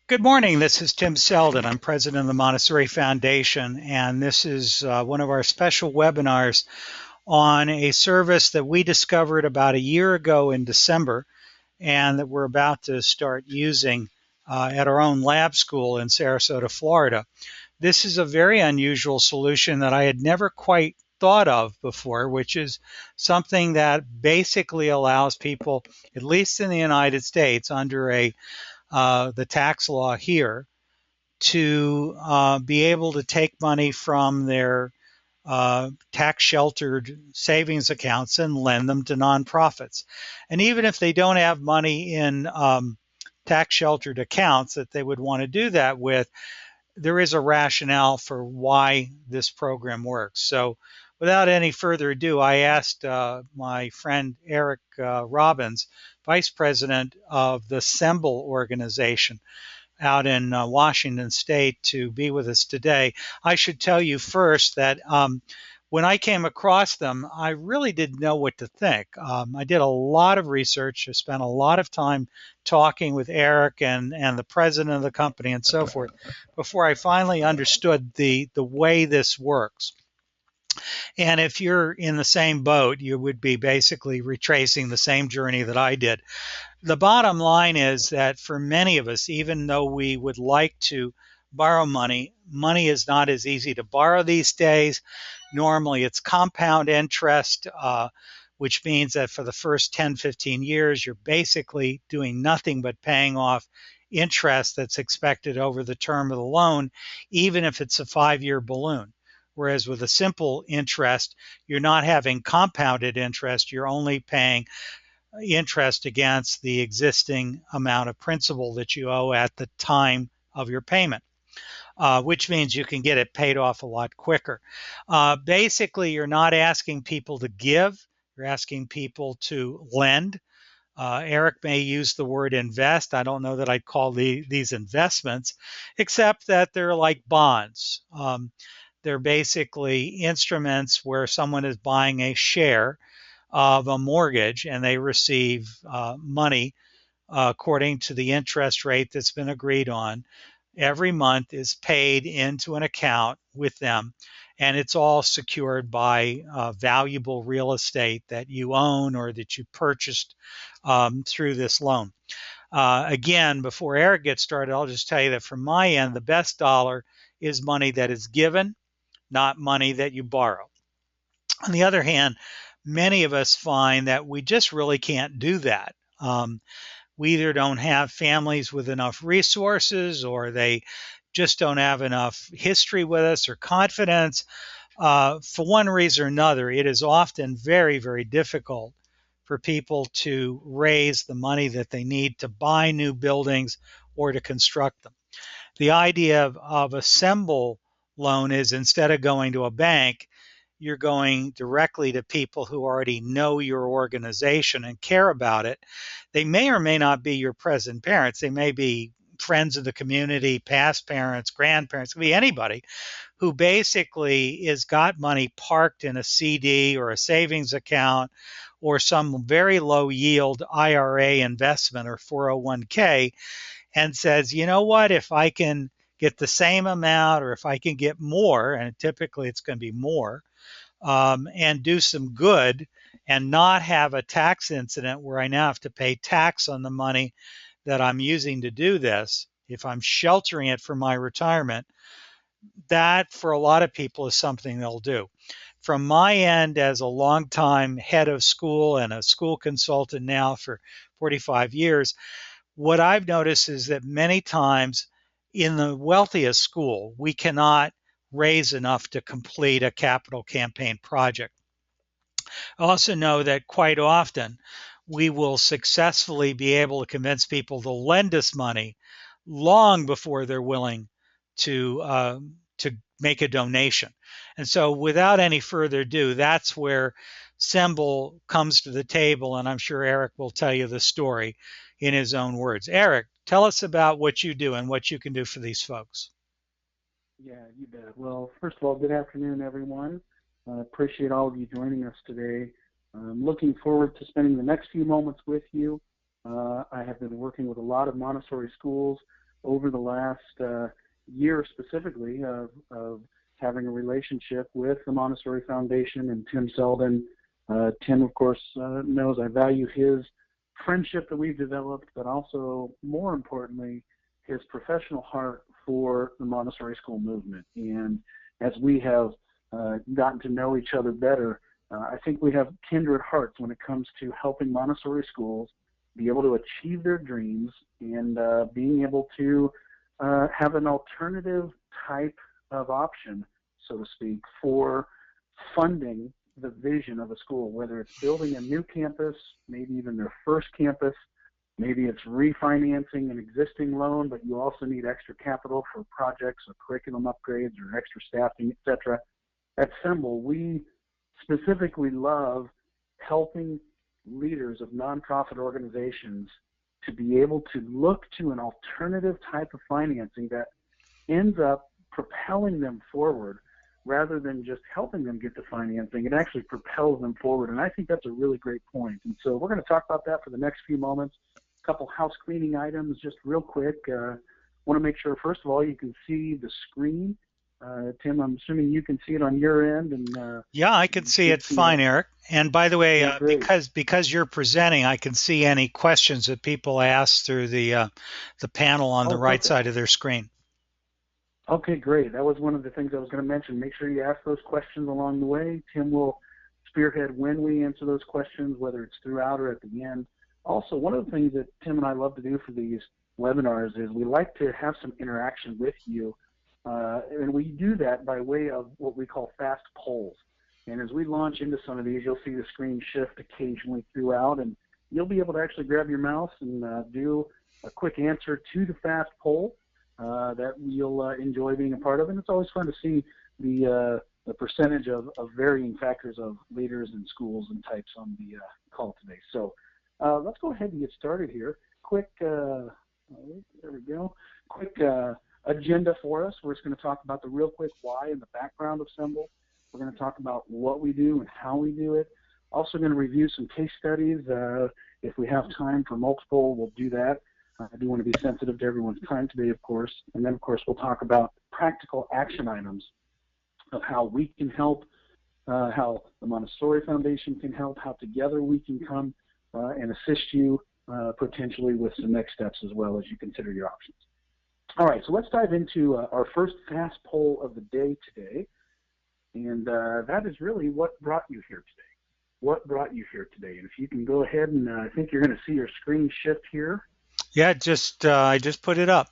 Good morning. This is Tim Selden. I'm president of the Montessori Foundation, and this is one of our special webinars on a service that we discovered about a year ago in December and that we're about to start using at our own lab school in Sarasota, Florida. This is a very unusual solution that I had never quite thought of before, which is something that basically allows people, at least in the United States, under the tax law here, to be able to take money from their tax sheltered savings accounts and lend them to nonprofits. And even if they don't have money in tax sheltered accounts that they would want to do that with, there is a rationale for why this program works. So without any further ado, I asked my friend Eric Robbins, Vice President of the SEMBLE organization out in Washington State, to be with us today. I should tell you first that when I came across them, I really didn't know what to think. I did a lot of research. I spent a lot of time talking with Eric and the president of the company and so forth before I finally understood the way this works. And if you're in the same boat, you would be basically retracing the same journey that I did. The bottom line is that for many of us, even though we would like to borrow money, money is not as easy to borrow these days. Normally, it's compound interest, which means that for the first 10, 15 years, you're basically doing nothing but paying off interest that's expected over the term of the loan, even if it's a 5-year balloon. Whereas with a simple interest, you're not having compounded interest, you're only paying interest against the existing amount of principal that you owe at the time of your payment, which means you can get it paid off a lot quicker. Basically, you're not asking people to give, you're asking people to lend. Eric may use the word invest. I don't know that I'd call these investments, except that they're like bonds. They're basically instruments where someone is buying a share of a mortgage and they receive money according to the interest rate that's been agreed on. Every month is paid into an account with them, and it's all secured by valuable real estate that you own or that you purchased through this loan. Again, before Eric gets started, I'll just tell you that from my end, the best dollar is money that is given, not money that you borrow. On the other hand, many of us find that we just really can't do that. We either don't have families with enough resources, or they just don't have enough history with us or confidence. For one reason or another, it is often very, very difficult for people to raise the money that they need to buy new buildings or to construct them. The idea of a SEMBLE loan is, instead of going to a bank, you're going directly to people who already know your organization and care about it. They may or may not be your present parents. They may be friends of the community, past parents, grandparents, it could be anybody who basically has got money parked in a CD or a savings account or some very low yield IRA investment or 401k, and says, you know what, if I can get the same amount or if I can get more, and typically it's going to be more, and do some good and not have a tax incident where I now have to pay tax on the money that I'm using to do this, if I'm sheltering it for my retirement, that for a lot of people is something they'll do. From my end, as a longtime head of school and a school consultant now for 45 years, what I've noticed is that many times in the wealthiest school, we cannot raise enough to complete a capital campaign project. I also know that quite often we will successfully be able to convince people to lend us money long before they're willing to make a donation. And so, without any further ado, that's where SEMBLE comes to the table, and I'm sure Eric will tell you the story in his own words. Eric, tell us about what you do and what you can do for these folks. Yeah, you bet. Well, first of all, good afternoon, everyone. Appreciate all of you joining us today. I'm looking forward to spending the next few moments with you. I have been working with a lot of Montessori schools over the last year specifically of having a relationship with the Montessori Foundation and Tim Selden. Tim, of course, knows I value his friendship that we've developed, but also, more importantly, his professional heart for the Montessori school movement. And as we have gotten to know each other better, I think we have kindred hearts when it comes to helping Montessori schools be able to achieve their dreams and being able to have an alternative type of option, so to speak, for funding the vision of a school, whether it's building a new campus, maybe even their first campus, maybe it's refinancing an existing loan, but you also need extra capital for projects or curriculum upgrades or extra staffing, etc. At SEMBLE, we specifically love helping leaders of nonprofit organizations to be able to look to an alternative type of financing that ends up propelling them forward rather than just helping them get the financing. It actually propels them forward, and I think that's a really great point. And so we're going to talk about that for the next few moments. A couple house cleaning items just real quick. Want to make sure, first of all, you can see the screen. Tim, I'm assuming you can see it on your end. And yeah, I can see it fine, Eric. And by the way, because you're presenting, I can see any questions that people ask through the panel on the right side of their screen. Okay, great. That was one of the things I was going to mention. Make sure you ask those questions along the way. Tim will spearhead when we answer those questions, whether it's throughout or at the end. Also, one of the things that Tim and I love to do for these webinars is we like to have some interaction with you. And we do that by way of what we call fast polls. And as we launch into some of these, you'll see the screen shift occasionally throughout, and you'll be able to actually grab your mouse and do a quick answer to the fast poll that you'll enjoy being a part of. And it's always fun to see the percentage of varying factors of leaders and schools and types on the call today. So let's go ahead and get started here. Quick, there we go. Quick agenda for us. We're just going to talk about the real quick why and the background of SEMBLE. We're going to talk about what we do and how we do it. Also going to review some case studies. If we have time for multiple, we'll do that. I do want to be sensitive to everyone's time today, of course. And then, of course, we'll talk about practical action items of how we can help, how the Montessori Foundation can help, how together we can come and assist you potentially with some next steps as well as you consider your options. All right, so let's dive into our first fast poll of the day today. And that is really what brought you here today. What brought you here today? And if you can go ahead and I think you're going to see your screen shift here. Yeah, I just put it up.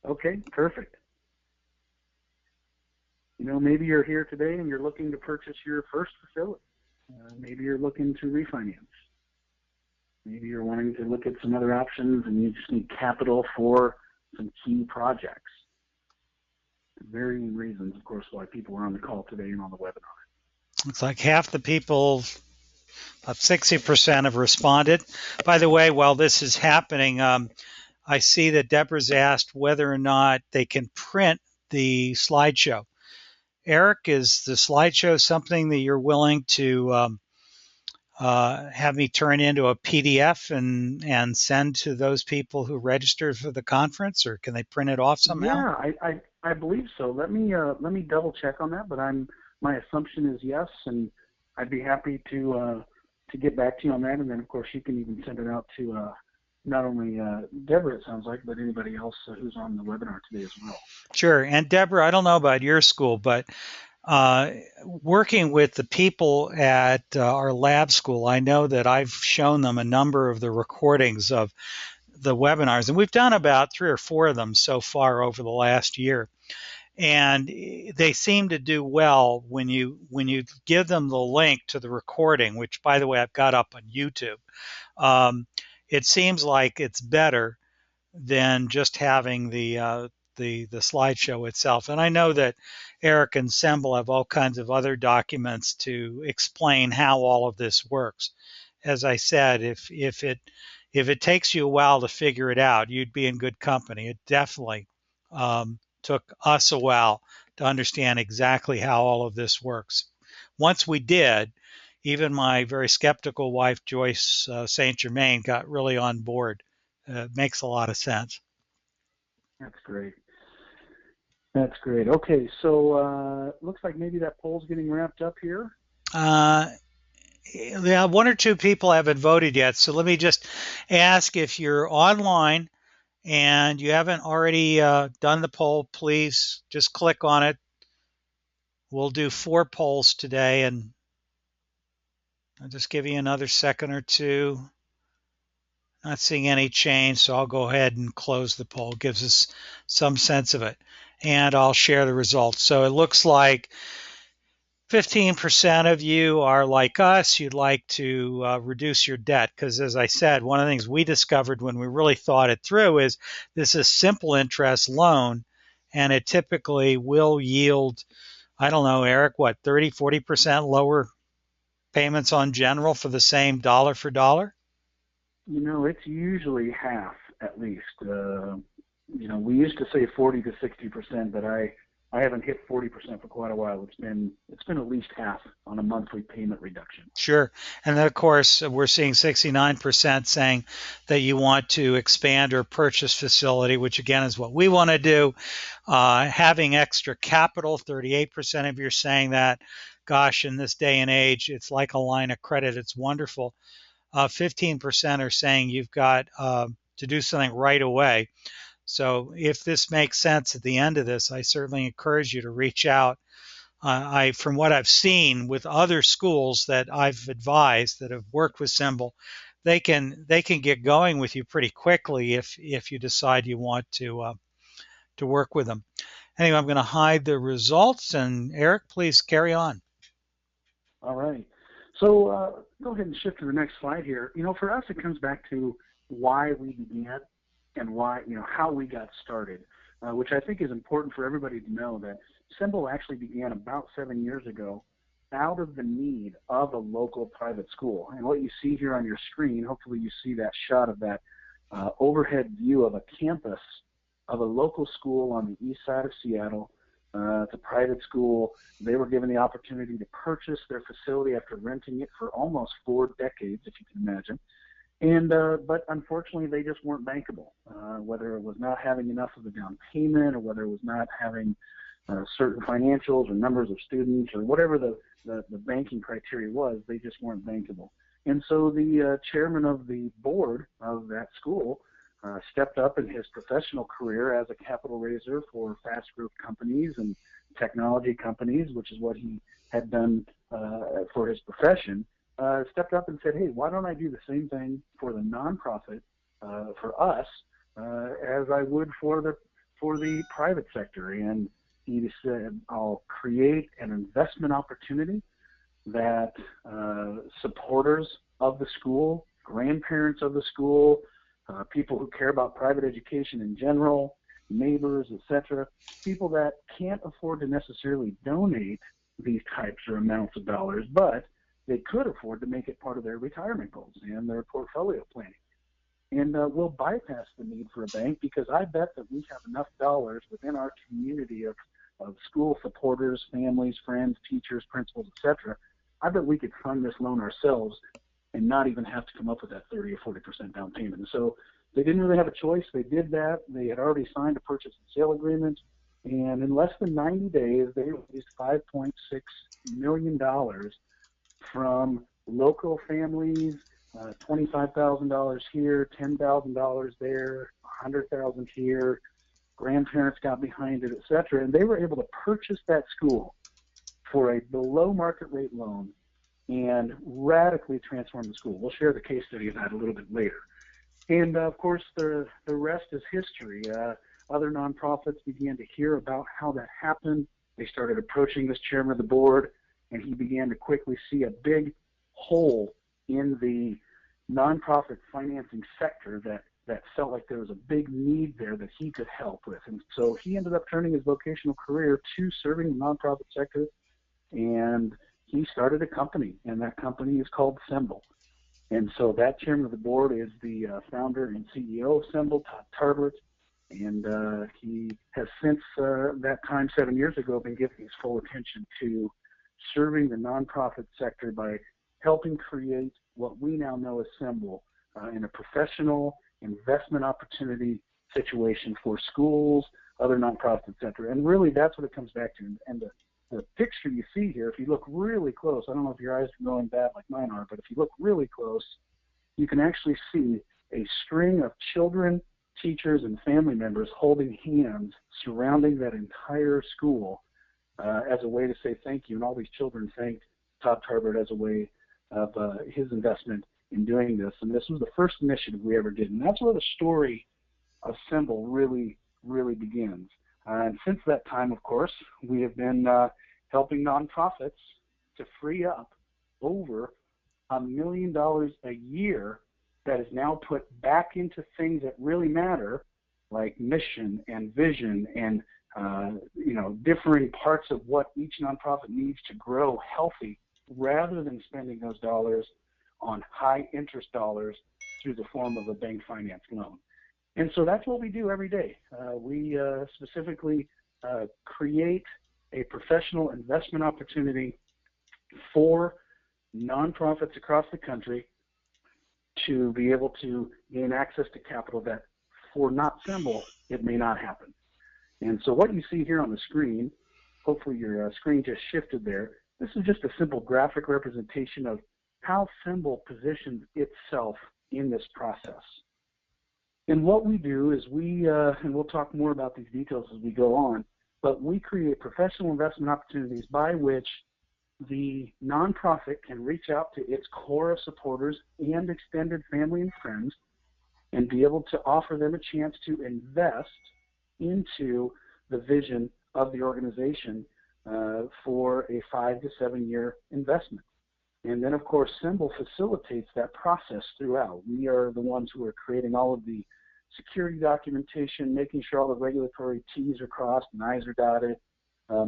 Okay, perfect. You know, maybe you're here today and you're looking to purchase your first facility. Maybe you're looking to refinance. Maybe you're wanting to look at some other options and you just need capital for some key projects. Varying reasons, of course, why people are on the call today and on the webinar. It's like half the people, about 60% have responded. By the way, while this is happening, I see that Deborah's asked whether or not they can print the slideshow. Eric, is the slideshow something that you're willing to have me turn into a PDF and send to those people who registered for the conference, or can they print it off somehow? Yeah, I believe so. Let me double check on that, but my assumption is yes, and I'd be happy to get back to you on that, and then of course you can even send it out to not only Deborah, it sounds like, but anybody else who's on the webinar today as well. Sure. And Deborah, I don't know about your school, but working with the people at our lab school, I know that I've shown them a number of the recordings of the webinars, and we've done about 3 or 4 of them so far over the last year. And they seem to do well when you give them the link to the recording, which, by the way, I've got up on YouTube. It seems like it's better than just having the slideshow itself. And I know that Eric and SEMBLE have all kinds of other documents to explain how all of this works. As I said, if it takes you a while to figure it out, you'd be in good company. It definitely took us a while to understand exactly how all of this works. Once we did, even my very skeptical wife, Joyce St. Germain, got really on board. Makes a lot of sense. That's great. That's great. Okay, so looks like maybe that poll's getting wrapped up here. Uh, yeah, one or two people haven't voted yet. So let me just ask, if you're online and you haven't already done the poll, please just click on it. We'll do 4 polls today, and I'll just give you another second or two. Not seeing any change, so I'll go ahead and close the poll. It gives us some sense of it. And I'll share the results. So it looks like 15% of you are like us. You'd like to reduce your debt because, as I said, one of the things we discovered when we really thought it through is this is a simple interest loan, and it typically will yield, I don't know, Eric, what, 30, 40% lower payments on general for the same dollar for dollar? It's usually half at least. We used to say 40 to 60%, but I haven't hit 40% for quite a while. It's been at least half on a monthly payment reduction. Sure. And then, of course, we're seeing 69% saying that you want to expand or purchase facility, which again is what we want to do. Having extra capital, 38% of you are saying that. Gosh, in this day and age, it's like a line of credit. It's wonderful. 15% are saying you've got to do something right away. So if this makes sense at the end of this, I certainly encourage you to reach out. From what I've seen with other schools that I've advised that have worked with SEMBLE, they can get going with you pretty quickly if you decide you want to work with them. Anyway, I'm going to hide the results, and Eric, please carry on. All right. So go ahead and shift to the next slide here. For us, it comes back to why we began and why, how we got started, which I think is important for everybody to know that SEMBLE actually began about 7 years ago out of the need of a local private school. And what you see here on your screen, hopefully you see that shot of that overhead view of a campus of a local school on the east side of Seattle. It's a private school. They were given the opportunity to purchase their facility after renting it for almost 4 decades, if you can imagine. And but unfortunately, they just weren't bankable. Whether it was not having enough of a down payment, or whether it was not having certain financials or numbers of students, or whatever the banking criteria was, they just weren't bankable. And so the chairman of the board of that school stepped up in his professional career as a capital raiser for fast growth companies and technology companies, which is what he had done for his profession, stepped up and said, hey, why don't I do the same thing for the nonprofit, for us, as I would for the private sector. And he said, I'll create an investment opportunity that supporters of the school, grandparents of the school, people who care about private education in general, neighbors, etc., people that can't afford to necessarily donate these types or amounts of dollars, but they could afford to make it part of their retirement goals and their portfolio planning. And we'll bypass the need for a bank, because I bet that we have enough dollars within our community of school supporters, families, friends, teachers, principals, etc. I bet we could fund this loan ourselves and not even have to come up with that 30 or 40% down payment. And so they didn't really have a choice. They did that. They had already signed a purchase and sale agreement, and in less than 90 days, they raised $5.6 million from local families, $25,000 here, $10,000 there, $100,000 here. Grandparents got behind it, etc., and they were able to purchase that school for a below market rate loan and radically transform the school. We'll share the case study of that a little bit later. And of course, the rest is history. Other nonprofits began to hear about how that happened. They started approaching this chairman of the board, and he began to quickly see a big hole in the nonprofit financing sector that felt like there was a big need there that he could help with. And so he ended up turning his vocational career to serving the nonprofit sector, and he started a company, and that company is called SEMBLE. And so that chairman of the board is the founder and CEO of SEMBLE, Todd Tarblett, and he has since that time 7 years ago been giving his full attention to serving the nonprofit sector by helping create what we now know as SEMBLE in a professional investment opportunity situation for schools, other nonprofits, etc. And really, that's what it comes back to. And the picture you see here, if you look really close, I don't know if your eyes are going bad like mine are, but if you look really close, you can actually see a string of children, teachers, and family members holding hands surrounding that entire school as a way to say thank you. And all these children thanked Todd Tarbert as a way of his investment in doing this. And this was the first initiative we ever did. And that's where the story of SEMBLE really, really begins. And since that time, of course, we have been helping nonprofits to free up over $1 million a year that is now put back into things that really matter, like mission and vision and differing parts of what each nonprofit needs to grow healthy, rather than spending those dollars on high interest dollars through the form of a bank finance loan. And so that's what we do every day. We specifically create a professional investment opportunity for nonprofits across the country to be able to gain access to capital that, for not SEMBLE, it may not happen. And so what you see here on the screen, hopefully your screen just shifted there, this is just a simple graphic representation of how SEMBLE positions itself in this process. And what we do is and we'll talk more about these details as we go on, but we create professional investment opportunities by which the nonprofit can reach out to its core of supporters and extended family and friends and be able to offer them a chance to invest into the vision of the organization for a 5 to 7 year investment. And then, of course, SEMBLE facilitates that process throughout. We are the ones who are creating all of the security documentation, making sure all the regulatory T's are crossed and I's are dotted,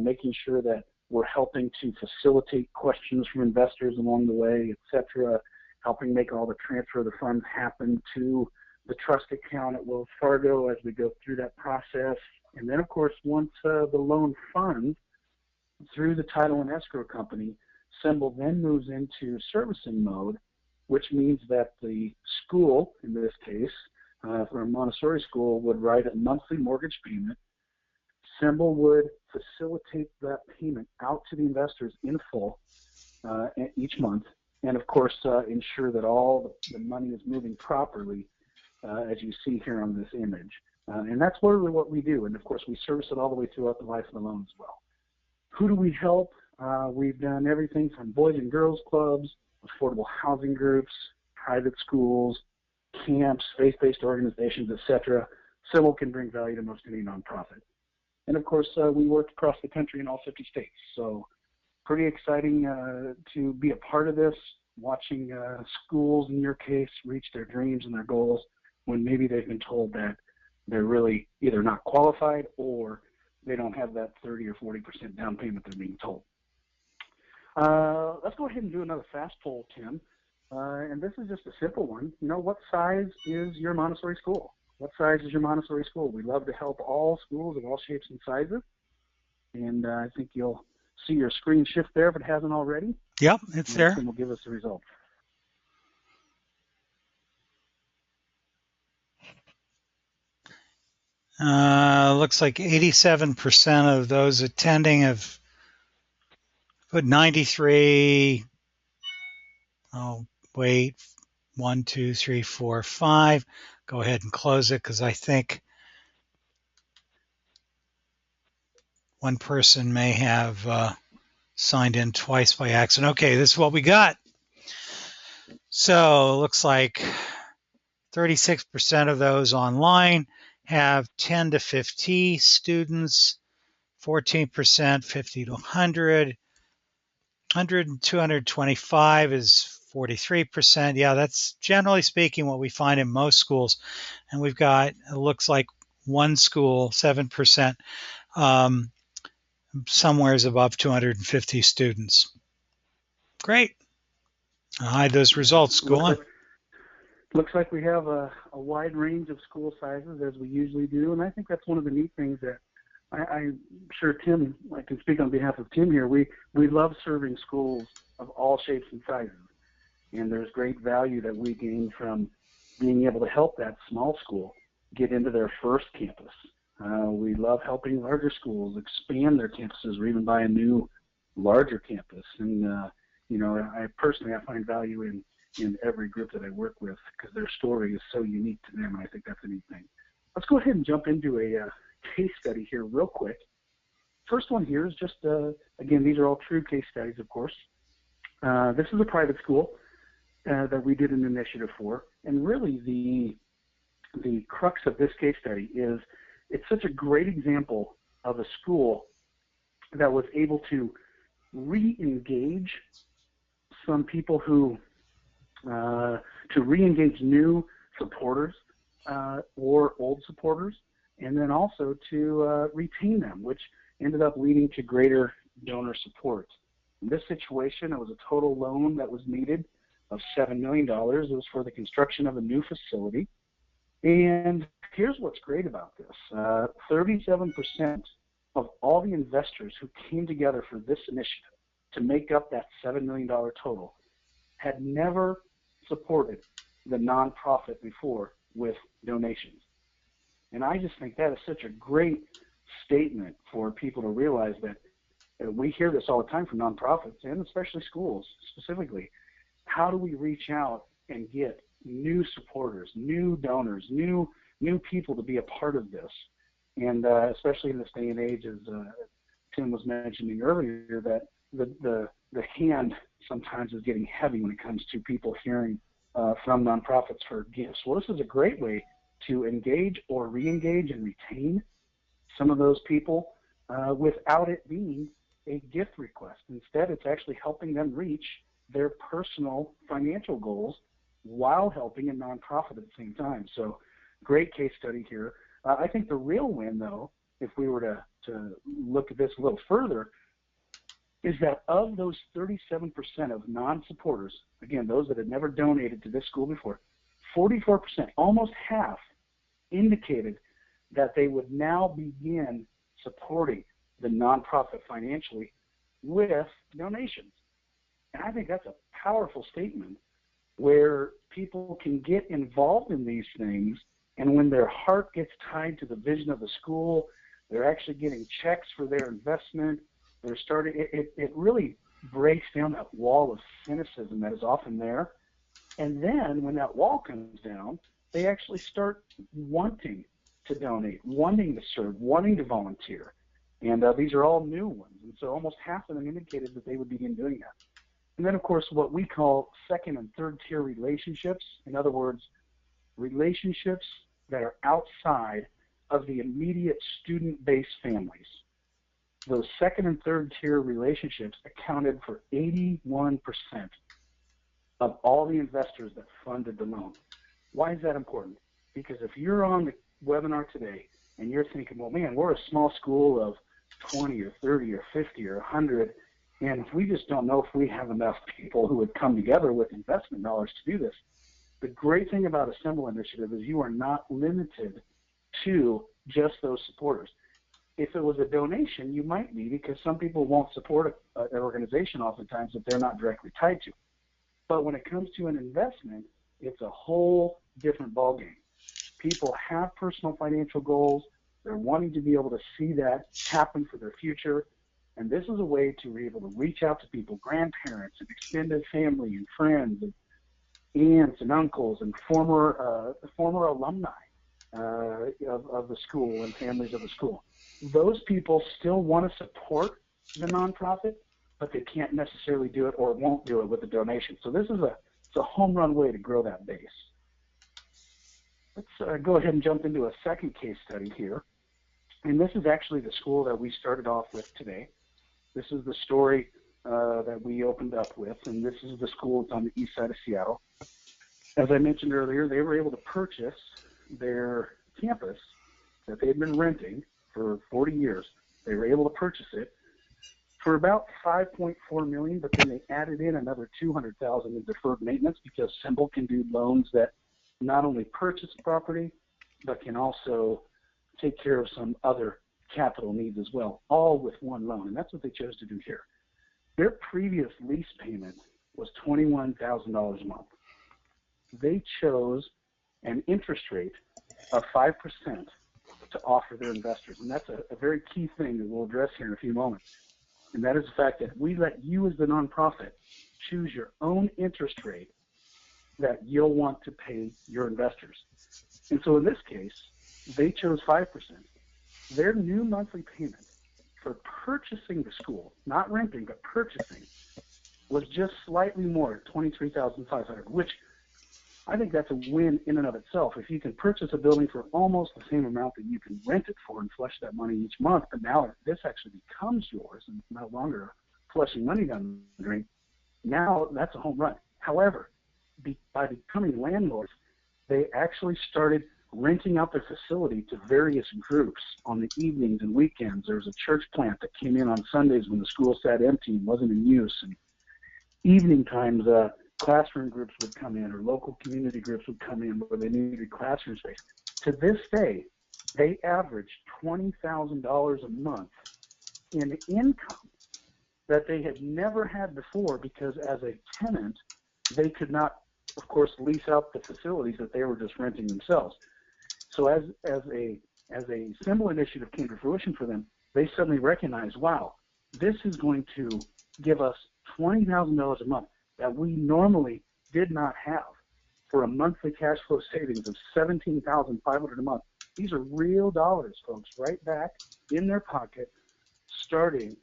making sure that we're helping to facilitate questions from investors along the way, et cetera, helping make all the transfer of the funds happen to the trust account at Wells Fargo as we go through that process. And then, of course, once the loan funds through the title and escrow company, SEMBLE then moves into servicing mode, which means that the school, in this case, for a Montessori school, would write a monthly mortgage payment. SEMBLE would facilitate that payment out to the investors in full each month, and of course ensure that all the money is moving properly, as you see here on this image. And that's literally what we do. And of course, we service it all the way throughout the life of the loan as well. Who do we help? We've done everything from boys and girls clubs, affordable housing groups, private schools, camps, faith-based organizations, etc. SEMBLE can bring value to most any nonprofit. And of course, we work across the country in all 50 states. So pretty exciting to be a part of this, watching schools, in your case, reach their dreams and their goals when maybe they've been told that they're really either not qualified or they don't have that 30 or 40% down payment they're being told. Let's go ahead and do another fast poll, Tim. And this is just a simple one. What size is your Montessori school? What size is your Montessori school? We love to help all schools of all shapes and sizes. And I think you'll see your screen shift there if it hasn't already. Yep, it's there. And we'll give us the results. Looks like 87% of those attending have put 93. Oh, wait. 1, 2, 3, 4, 5. Go ahead and close it because I think one person may have signed in twice by accident. Okay, this is what we got. So it looks like 36% of those online have 10 to 50 students, 14% 50 to 100, 100 and 225 is 43%. Yeah, that's generally speaking what we find in most schools. And we've got, it looks like one school, 7%, somewhere is above 250 students. Great. I'll hide those results. Go on. Looks like we have a wide range of school sizes, as we usually do, and I think that's one of the neat things that I'm sure Tim, I can speak on behalf of Tim here, we love serving schools of all shapes and sizes, and there's great value that we gain from being able to help that small school get into their first campus. We love helping larger schools expand their campuses or even buy a new, larger campus. And, I personally find value in every group that I work with because their story is so unique to them, and I think that's a neat thing. Let's go ahead and jump into a case study here real quick. First one here is just, again, these are all true case studies, of course. This is a private school that we did an initiative for, and really the crux of this case study is it's such a great example of a school that was able to re-engage some people who, to re-engage new supporters or old supporters, and then also to retain them, which ended up leading to greater donor support. In this situation, it was a total loan that was needed of $7 million. It was for the construction of a new facility. And here's what's great about this. 37% of all the investors who came together for this initiative to make up that $7 million total had never supported the nonprofit before with donations. And I just think that is such a great statement for people to realize that we hear this all the time from nonprofits and especially schools specifically. How do we reach out and get new supporters, new donors, new people to be a part of this? And especially in this day and age, as Tim was mentioning earlier, that the hand sometimes is getting heavy when it comes to people hearing from nonprofits for gifts. Well, this is a great way to engage or re-engage and retain some of those people without it being a gift request. Instead, it's actually helping them reach their personal financial goals while helping a nonprofit at the same time. So great case study here. I think the real win, though, if we were to look at this a little further, is that of those 37% of non-supporters, again, those that had never donated to this school before, 44%, almost half, indicated that they would now begin supporting the nonprofit financially with donations. And I think that's a powerful statement where people can get involved in these things, and when their heart gets tied to the vision of the school, they're actually getting checks for their investment. They're starting. It really breaks down that wall of cynicism that is often there. And then when that wall comes down, they actually start wanting to donate, wanting to serve, wanting to volunteer. And these are all new ones. And so almost half of them indicated that they would begin doing that. And then, of course, what we call second and third tier relationships. In other words, relationships that are outside of the immediate student-based families. Those second and third tier relationships accounted for 81% of all the investors that funded the loan. Why is that important? Because if you're on the webinar today and you're thinking, well, man, we're a small school of 20 or 30 or 50 or 100, and if we just don't know if we have enough people who would come together with investment dollars to do this, the great thing about a SEMBLE initiative is you are not limited to just those supporters. If it was a donation, you might be, because some people won't support an organization oftentimes that they're not directly tied to. But when it comes to an investment, it's a whole different ballgame. People have personal financial goals. They're wanting to be able to see that happen for their future. And this is a way to be able to reach out to people, grandparents and extended family and friends and aunts and uncles and former alumni of the school and families of the school. Those people still want to support the nonprofit, but they can't necessarily do it or won't do it with a donation. So this is a home run way to grow that base. Let's go ahead and jump into a second case study here. And this is actually the school that we started off with today. This is the story that we opened up with, and this is the school that's on the east side of Seattle. As I mentioned earlier, they were able to purchase their campus that they had been renting for 40 years. They were able to purchase it for about $5.4 million, but then they added in another $200,000 in deferred maintenance, because SEMBLE can do loans that not only purchase property, but can also take care of some other capital needs as well, all with one loan. And that's what they chose to do here. Their previous lease payment was $21,000 a month. They chose an interest rate of 5% to offer their investors. And that's a very key thing that we'll address here in a few moments. And that is the fact that we let you as the nonprofit choose your own interest rate that you'll want to pay your investors. And so in this case, they chose 5%. Their new monthly payment for purchasing the school, not renting, but purchasing, was just slightly more, $23,500, which I think that's a win in and of itself. If you can purchase a building for almost the same amount that you can rent it for and flush that money each month, but now this actually becomes yours and no longer flushing money down the drain, now that's a home run. However, by becoming landlords, they actually started renting out their facility to various groups on the evenings and weekends. There was a church plant that came in on Sundays when the school sat empty and wasn't in use. And evening times, classroom groups would come in, or local community groups would come in where they needed classroom space. To this day, they average $20,000 a month in income that they had never had before, because as a tenant, they could not, of course, lease out the facilities that they were just renting themselves. So as a SEMBLE initiative came to fruition for them, they suddenly recognized, wow, this is going to give us $20,000 a month that we normally did not have, for a monthly cash flow savings of $17,500 a month. These are real dollars, folks, right back in their pocket, starting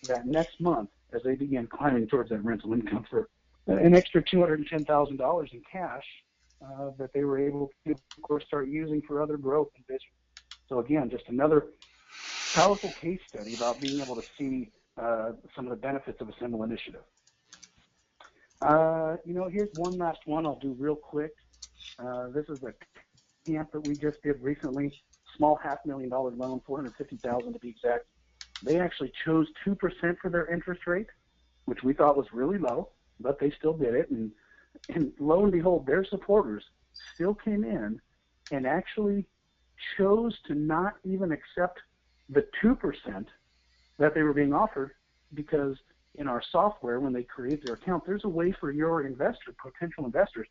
that next month as they began climbing towards that rental income for an extra $210,000 in cash that they were able to, of course, start using for other growth and business. So again, just another powerful case study about being able to see some of the benefits of a SEMBLE initiative. Here's one last one I'll do real quick. This is a camp that we just did recently, small $500,000 loan, $450,000 to be exact. They actually chose 2% for their interest rate, which we thought was really low, but they still did it. And lo and behold, their supporters still came in and actually chose to not even accept the 2% that they were being offered, because in our software, when they create their account, there's a way for your potential investors,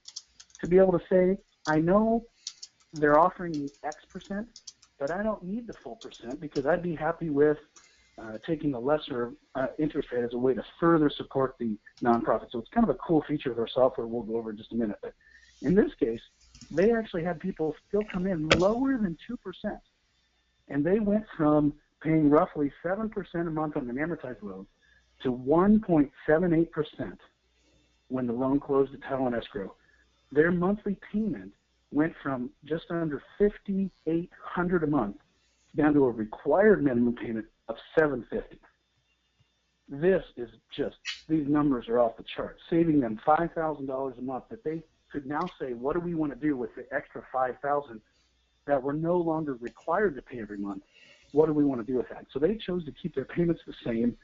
to be able to say, I know they're offering me X%, but I don't need the full percent, because I'd be happy with taking a lesser interest rate as a way to further support the nonprofit. So it's kind of a cool feature of our software we'll go over in just a minute. But in this case, they actually had people still come in lower than 2%. And they went from paying roughly 7% a month on an amortized loan to 1.78% when the loan closed at title and escrow. Their monthly payment went from just under $5,800 a month down to a required minimum payment of $750. This is just, these numbers are off the chart, saving them $5,000 a month that they could now say, what do we want to do with the extra $5,000 that we're no longer required to pay every month? What do we want to do with that? So they chose to keep their payments the same,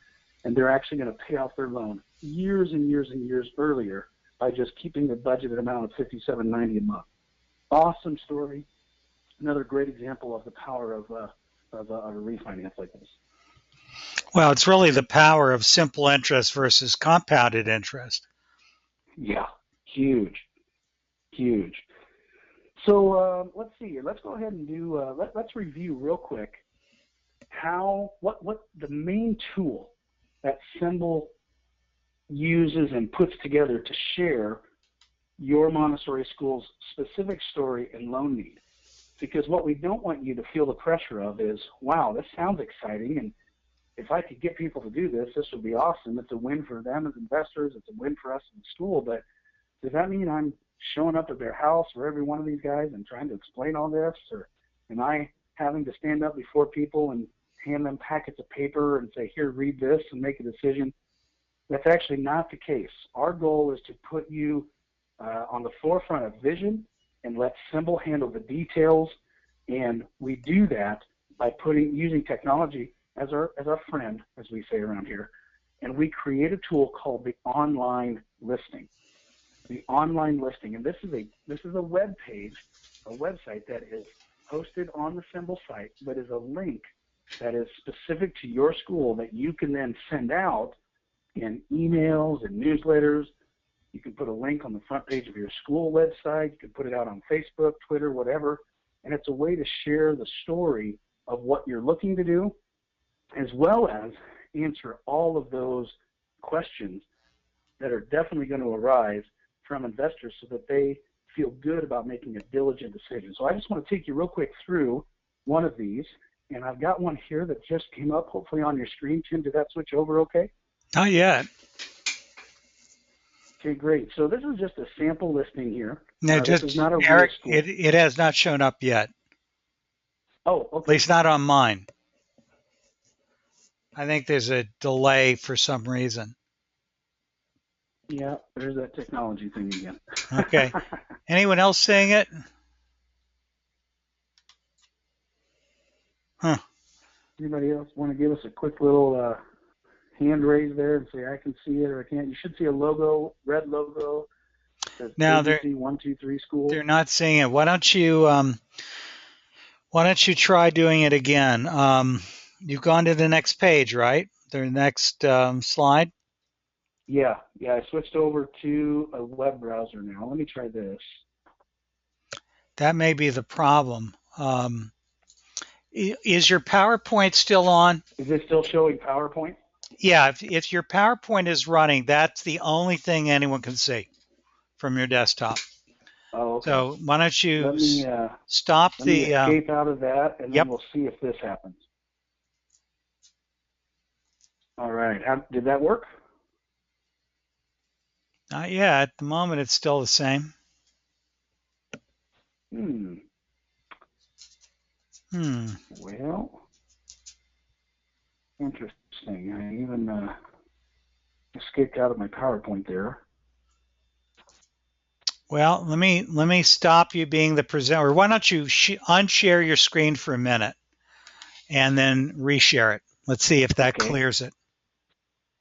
and they're actually going to pay off their loan years and years and years earlier by just keeping the budgeted amount of $57.90 a month. Awesome story. Another great example of the power of a refinance like this. Well, it's really the power of simple interest versus compounded interest. Yeah, huge. So let's see. Let's go ahead and do. Let's review real quick what the main tool that SEMBLE uses and puts together to share your Montessori school's specific story and loan need. Because what we don't want you to feel the pressure of is, wow, this sounds exciting, and if I could get people to do this, this would be awesome. It's a win for them as investors. It's a win for us in school. But does that mean I'm showing up at their house for every one of these guys and trying to explain all this? Or am I having to stand up before people and hand them packets of paper and say, here, read this and make a decision? That's actually not the case. Our goal is to put you on the forefront of vision and let SEMBLE handle the details. And we do that by using technology as our friend, as we say around here. And we create a tool called the online listing. The online listing, and this is a web page, a website that is hosted on the SEMBLE site, but is a link that is specific to your school that you can then send out in emails and newsletters. You can put a link on the front page of your school website. You can put it out on Facebook, Twitter, whatever, and it's a way to share the story of what you're looking to do, as well as answer all of those questions that are definitely going to arise from investors so that they feel good about making a diligent decision. So I just want to take you real quick through one of these, and I've got one here that just came up, hopefully on your screen. Tim, did that switch over okay? Not yet. Okay, great. So this is just a sample listing here. No, This is just not a Eric, real school. it has not shown up yet. Oh, At okay. least not on mine. I think there's a delay for some reason. Yeah, there's that technology thing again. Okay. Anyone else seeing it? Huh. Anybody else want to give us a quick little hand raise there and say, I can see it or I can't? You should see a logo, red logo. Says Now ABC 123 School. they're not seeing it. Why don't you try doing it again? You've gone to the next page, right? The next slide. Yeah, I switched over to a web browser now. Let me try this. That may be the problem. Is your PowerPoint still on? Is it still showing PowerPoint? Yeah, if your PowerPoint is running, that's the only thing anyone can see from your desktop. Oh, okay. So why don't you stop let me escape out of that, and Yep. then we'll see if this happens. All right. Did that work? Not yet. At the moment, it's still the same. Well, interesting. I even escaped out of my PowerPoint there. Well, let me stop you being the presenter. Why don't you unshare your screen for a minute and then reshare it? Let's see if that clears it.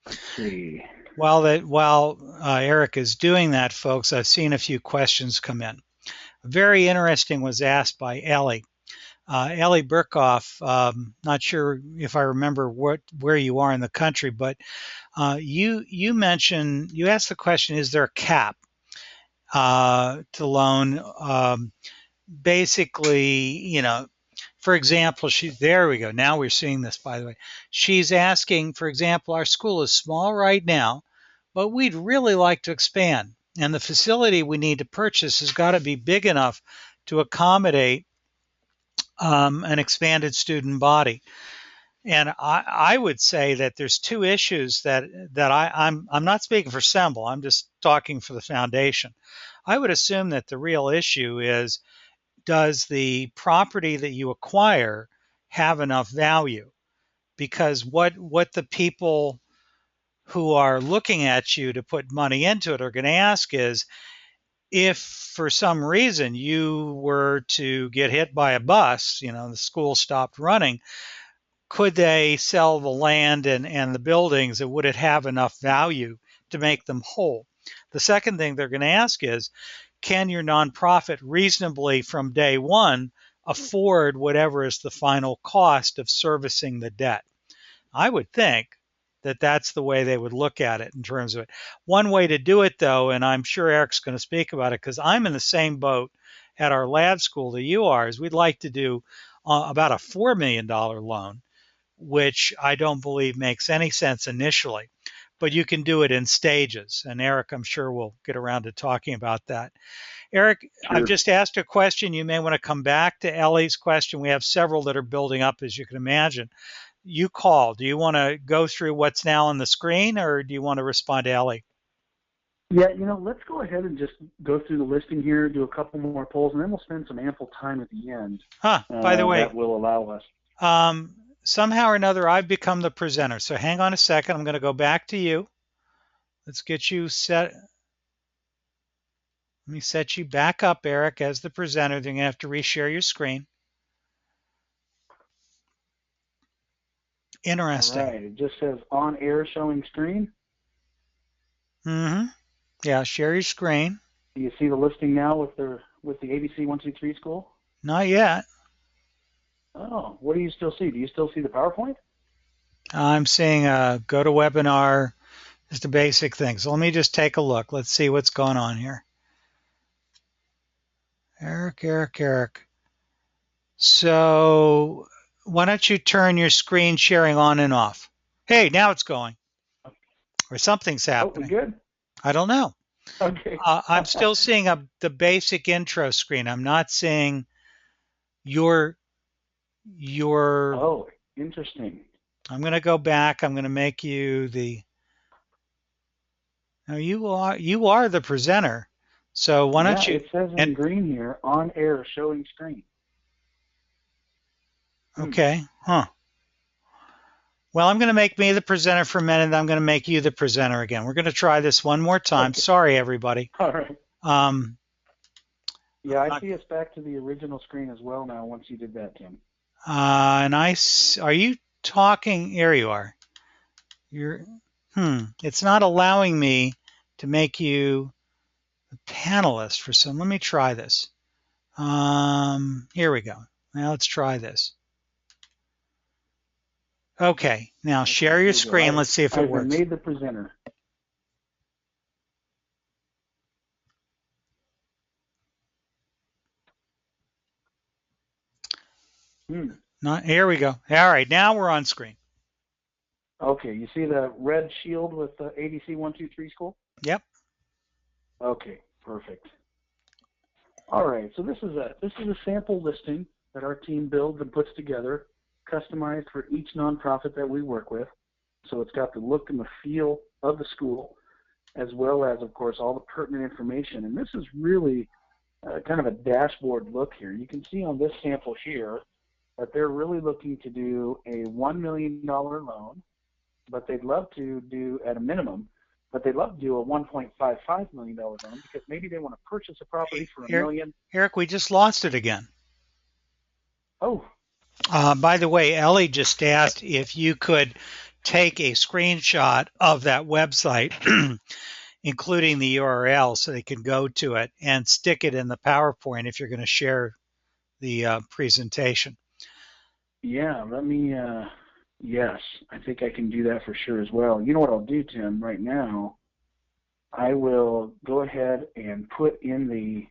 Let's see. While Eric is doing that, folks, I've seen a few questions come in. Very interesting was asked by Ellie. Ellie Burkhoff, not sure if I remember where you are in the country, but you mentioned, you asked the question, is there a cap to loan? Basically, for example, there we go. Now we're seeing this, by the way. She's asking, for example, our school is small right now, but we'd really like to expand. And the facility we need to purchase has got to be big enough to accommodate an expanded student body. And I would say that there's two issues that I'm not speaking for SEMBLE. I'm just talking for the foundation. I would assume that the real issue is, does the property that you acquire have enough value? Because what the people who are looking at you to put money into it are going to ask is, if for some reason you were to get hit by a bus, the school stopped running, could they sell the land and the buildings, and would it have enough value to make them whole? The second thing they're going to ask is, can your nonprofit reasonably from day one afford whatever is the final cost of servicing the debt? I would think that that's the way they would look at it in terms of it. One way to do it, though, and I'm sure Eric's going to speak about it because I'm in the same boat at our lab school that you are, is we'd like to do about a $4 million loan, which I don't believe makes any sense initially, but you can do it in stages. And Eric, I'm sure we'll get around to talking about that. Eric, sure. I've just asked a question. You may want to come back to Ellie's question. We have several that are building up, as you can imagine. You call. Do you want to go through what's now on the screen, or do you want to respond to Ellie? Yeah, let's go ahead and just go through the listing here, do a couple more polls, and then we'll spend some ample time at the end. By the way, that will allow us. Somehow or another, I've become the presenter. So hang on a second. I'm going to go back to you. Let's get you set. Let me set you back up, Eric, as the presenter. Then you're going to have to reshare your screen. Interesting. All right. It just says on air showing screen. Yeah, share your screen. Do you see the listing now with the ABC 123 School? Not yet. Oh, what do you still see? Do you still see the PowerPoint? I'm seeing go to webinar, just a basic thing. So let me just take a look. Let's see what's going on here. Eric. So why don't you turn your screen sharing on and off? Hey, now it's going, or something's Oh, we happening. good? I don't know. Okay. I'm still seeing the basic intro screen. I'm not seeing your your. Oh, interesting. I'm going to go back. I'm going to make you the. No, you are the presenter. So why Yeah, don't you? it says And in green here, on air showing screen. okay, huh? Well, I'm going to make me the presenter for a minute, and I'm going to make you the presenter again. We're going to try this one more time. Okay. Sorry, everybody. All right. Um, Yeah, I see us back to the original screen as well now once you did that, Tim. and are you talking? Here you are. You're. It's not allowing me to make you a panelist for some. Let me try this. Here we go. Now let's try this. Okay, now Okay, share here your we go. screen. Let's see if it I've been works. made the presenter. Not, here we go. All right, now we're on screen. Okay, you see the red shield with the ADC 123 school? Yep. Okay, perfect. All right, so this is a sample listing that our team builds and puts together, customized for each nonprofit that we work with. So it's got the look and the feel of the school, as well as, of course, all the pertinent information. And this is really kind of a dashboard look here. You can see on this sample here that they're really looking to do a $1 million loan, but they'd love to do, at a minimum, but they'd love to do a $1.55 million loan because maybe they want to purchase a property for $1 million. Eric, we just lost it again. Oh. By the way, Ellie just asked if you could take a screenshot of that website, including the URL, so they can go to it and stick it in the PowerPoint if you're going to share the presentation. Yeah, let me, yes, I think I can do that for sure as well. You know what I'll do, Tim, right now? I will go ahead and put in the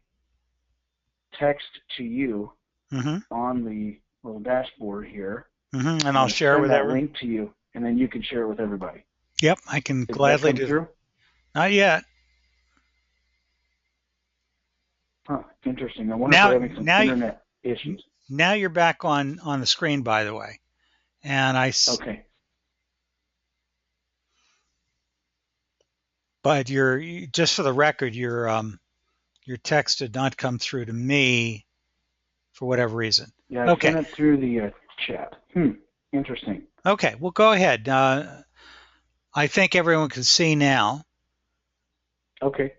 text to you on the little dashboard here. And I'll share it with everyone. Link to you, and then you can share it with everybody. Yep, I can gladly do through? Not yet. Huh, interesting. I wonder if we're having some internet issues. Now you're back on the screen, by the way. And okay. But just for the record, your text did not come through to me for whatever reason. Yeah, I sent it through the chat. Interesting. Okay, well, go ahead. I think everyone can see now. Okay.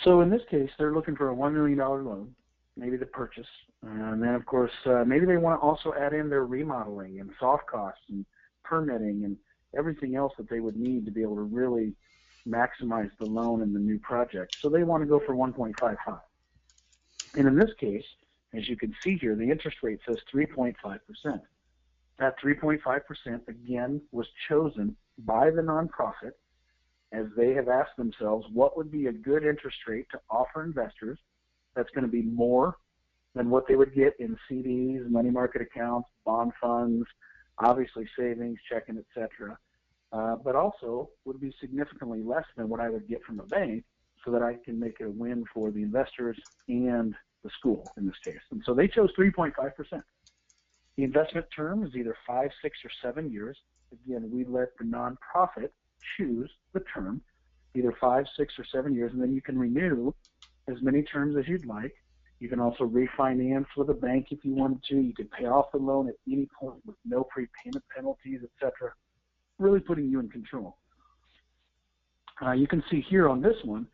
So in this case, they're looking for a $1 million loan, maybe the purchase. And then, of course, maybe they want to also add in their remodeling and soft costs and permitting and everything else that they would need to be able to really maximize the loan in the new project. So they want to go for 1.55. And in this case, as you can see here, the interest rate says 3.5%. That 3.5%, again, was chosen by the nonprofit as they have asked themselves what would be a good interest rate to offer investors that's going to be more than what they would get in CDs, money market accounts, bond funds, obviously savings, checking, etc., but also would be significantly less than what I would get from a bank so that I can make a win for the investors and the school in this case. And so they chose 3.5%. The investment term is either 5, 6, or 7 years. Again, we let the nonprofit choose the term, either 5, 6, or 7 years, and then you can renew as many terms as you'd like. You can also refinance with a bank if you wanted to. You could pay off the loan at any point with no prepayment penalties, etc. Really putting you in control. You can see here on this one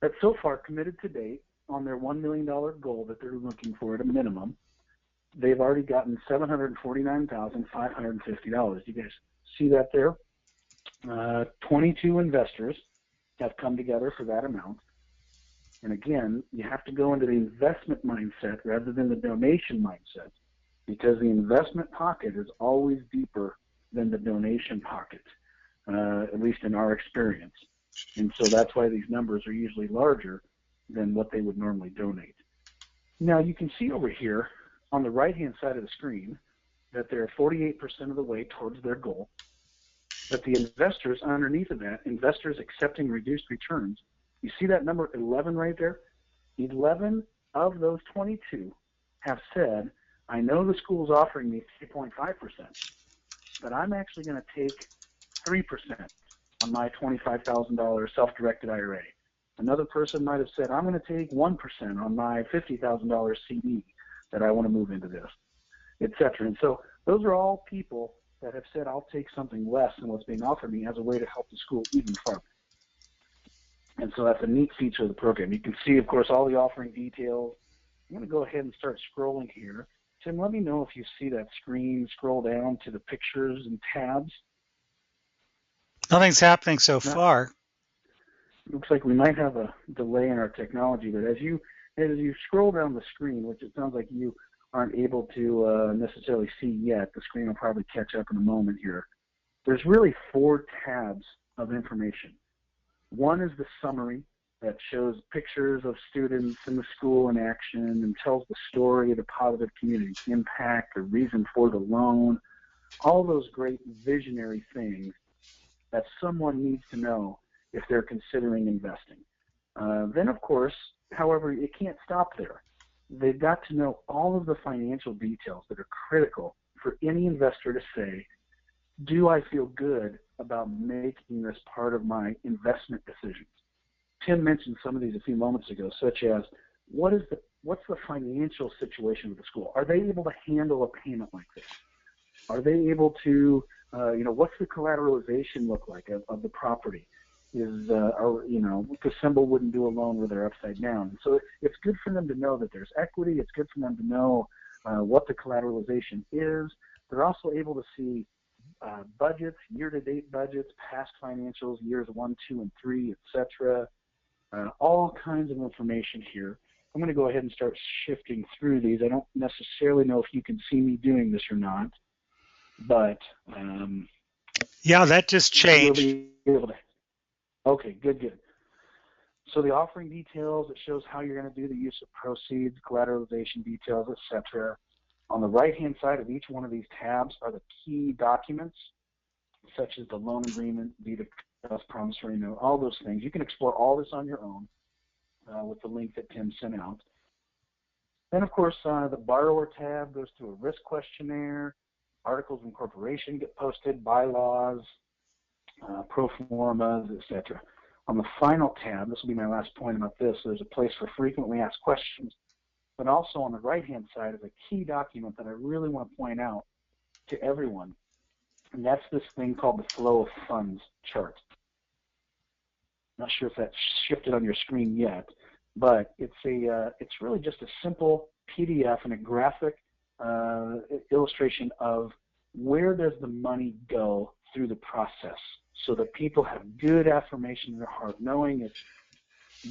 that so far committed to date on their $1 million goal that they're looking for at a minimum, they've already gotten $749,550. You guys see that there? 22 investors have come together for that amount. And again, you have to go into the investment mindset rather than the donation mindset, because the investment pocket is always deeper than the donation pocket, at least in our experience. And so that's why these numbers are usually larger than what they would normally donate. Now you can see over here on the right-hand side of the screen that they're 48% of the way towards their goal. But the investors underneath of that, investors accepting reduced returns, you see that number 11 right there? 11 of those 22 have said, I know the school's offering me 3.5%, but I'm actually going to take 3% on my $25,000 self-directed IRA. Another person might have said, I'm going to take 1% on my $50,000 CD that I want to move into this, etc. And so those are all people that have said, I'll take something less than what's being offered me as a way to help the school even further. And so that's a neat feature of the program. You can see, of course, all the offering details. I'm going to go ahead and start scrolling here. Tim, let me know if you see that screen scroll down to the pictures and tabs. Nothing's happening so Now, far. looks like we might have a delay in our technology, but as you scroll down the screen, which it sounds like you aren't able to necessarily see yet, the screen will probably catch up in a moment here. There's really 4 tabs of information. One is the summary that shows pictures of students in the school in action and tells the story of the positive community impact, the reason for the loan, all those great visionary things that someone needs to know if they're considering investing. Then, of course, however, it can't stop there. They've got to know all of the financial details that are critical for any investor to say, do I feel good about making this part of my investment decisions? Tim mentioned some of these a few moments ago, such as what's the financial situation of the school? Are they able to handle a payment like this? Are they able to, what's the collateralization look like of the property? Because SEMBLE wouldn't do a loan where they're upside down. So it's good for them to know that there's equity. It's good for them to know what the collateralization is. They're also able to see budgets, year-to-date budgets, past financials, years 1, 2, and 3, etc. All kinds of information here. I'm going to go ahead and start shifting through these. I don't necessarily know if you can see me doing this or not, but yeah, that just changed. We'll be able to. Okay, good. So the offering details, it shows how you're going to do the use of proceeds, collateralization details, etc. On the right-hand side of each one of these tabs are the key documents, such as the loan agreement, deed of trust, promissory note, all those things. You can explore all this on your own with the link that Tim sent out. Then, of course, the borrower tab goes through a risk questionnaire, articles of incorporation get posted, bylaws, pro formas, etc. On the final tab, this will be my last point about this, there's a place for frequently asked questions, but also on the right-hand side is a key document that I really want to point out to everyone, and that's this thing called the flow of funds chart. Not sure if that's shifted on your screen yet, but it's really just a simple PDF and a graphic illustration of where does the money go through the process, so that people have good affirmation in their heart, knowing it's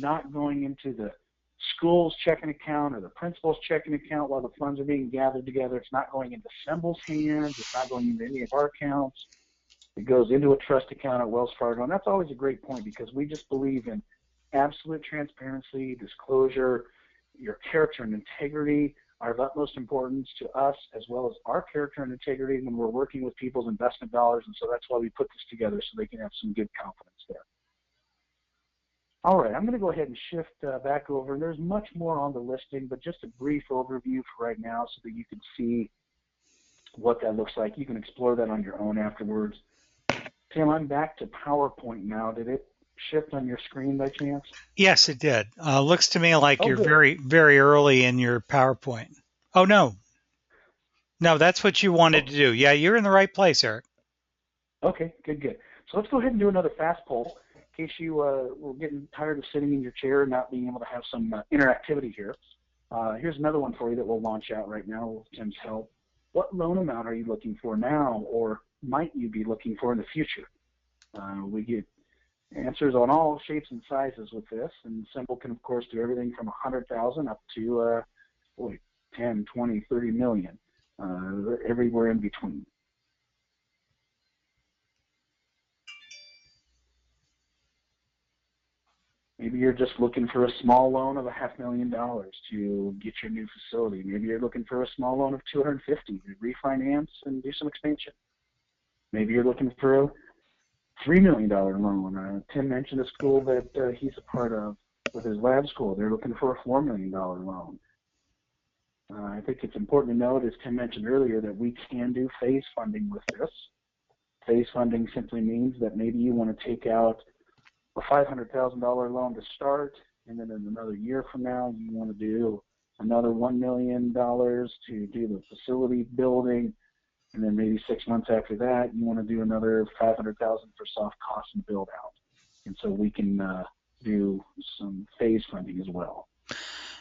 not going into the school's checking account or the principal's checking account while the funds are being gathered together. It's not going into SEMBLE'S hands. It's not going into any of our accounts. It goes into a trust account at Wells Fargo, and that's always a great point because we just believe in absolute transparency, disclosure. Your character and integrity are of utmost importance to us, as well as our character and integrity when we're working with people's investment dollars, and so that's why we put this together, so they can have some good confidence there. All right, I'm going to go ahead and shift back over. There's much more on the listing, but just a brief overview for right now so that you can see what that looks like. You can explore that on your own afterwards. Tim, I'm back to PowerPoint now. Did it shift on your screen by chance? Yes, it did. Looks to me like you're good. very, very early in your PowerPoint. Oh, no. No, that's what you wanted to do. Yeah, you're in the right place, Eric. Okay, good. So let's go ahead and do another fast poll in case you were getting tired of sitting in your chair and not being able to have some interactivity here. Here's another one for you that we'll launch out right now with Tim's help. What loan amount are you looking for now, or might you be looking for in the future? We get answers on all shapes and sizes with this, and SEMBLE can, of course, do everything from 100,000 up to 10, 20, 30 million, everywhere in between. Maybe you're just looking for a small loan of $500,000 to get your new facility. Maybe you're looking for a small loan of $250,000 to refinance and do some expansion. Maybe you're looking for a $3 million loan. Tim mentioned a school that he's a part of with his lab school. They're looking for a $4 million loan. I think it's important to note, as Tim mentioned earlier, that we can do phase funding with this. Phase funding simply means that maybe you want to take out a $500,000 loan to start, and then in another year from now, you want to do another $1 million to do the facility building, and then maybe 6 months after that, you want to do another $500,000 for soft costs and build out. And so we can do some phase funding as well.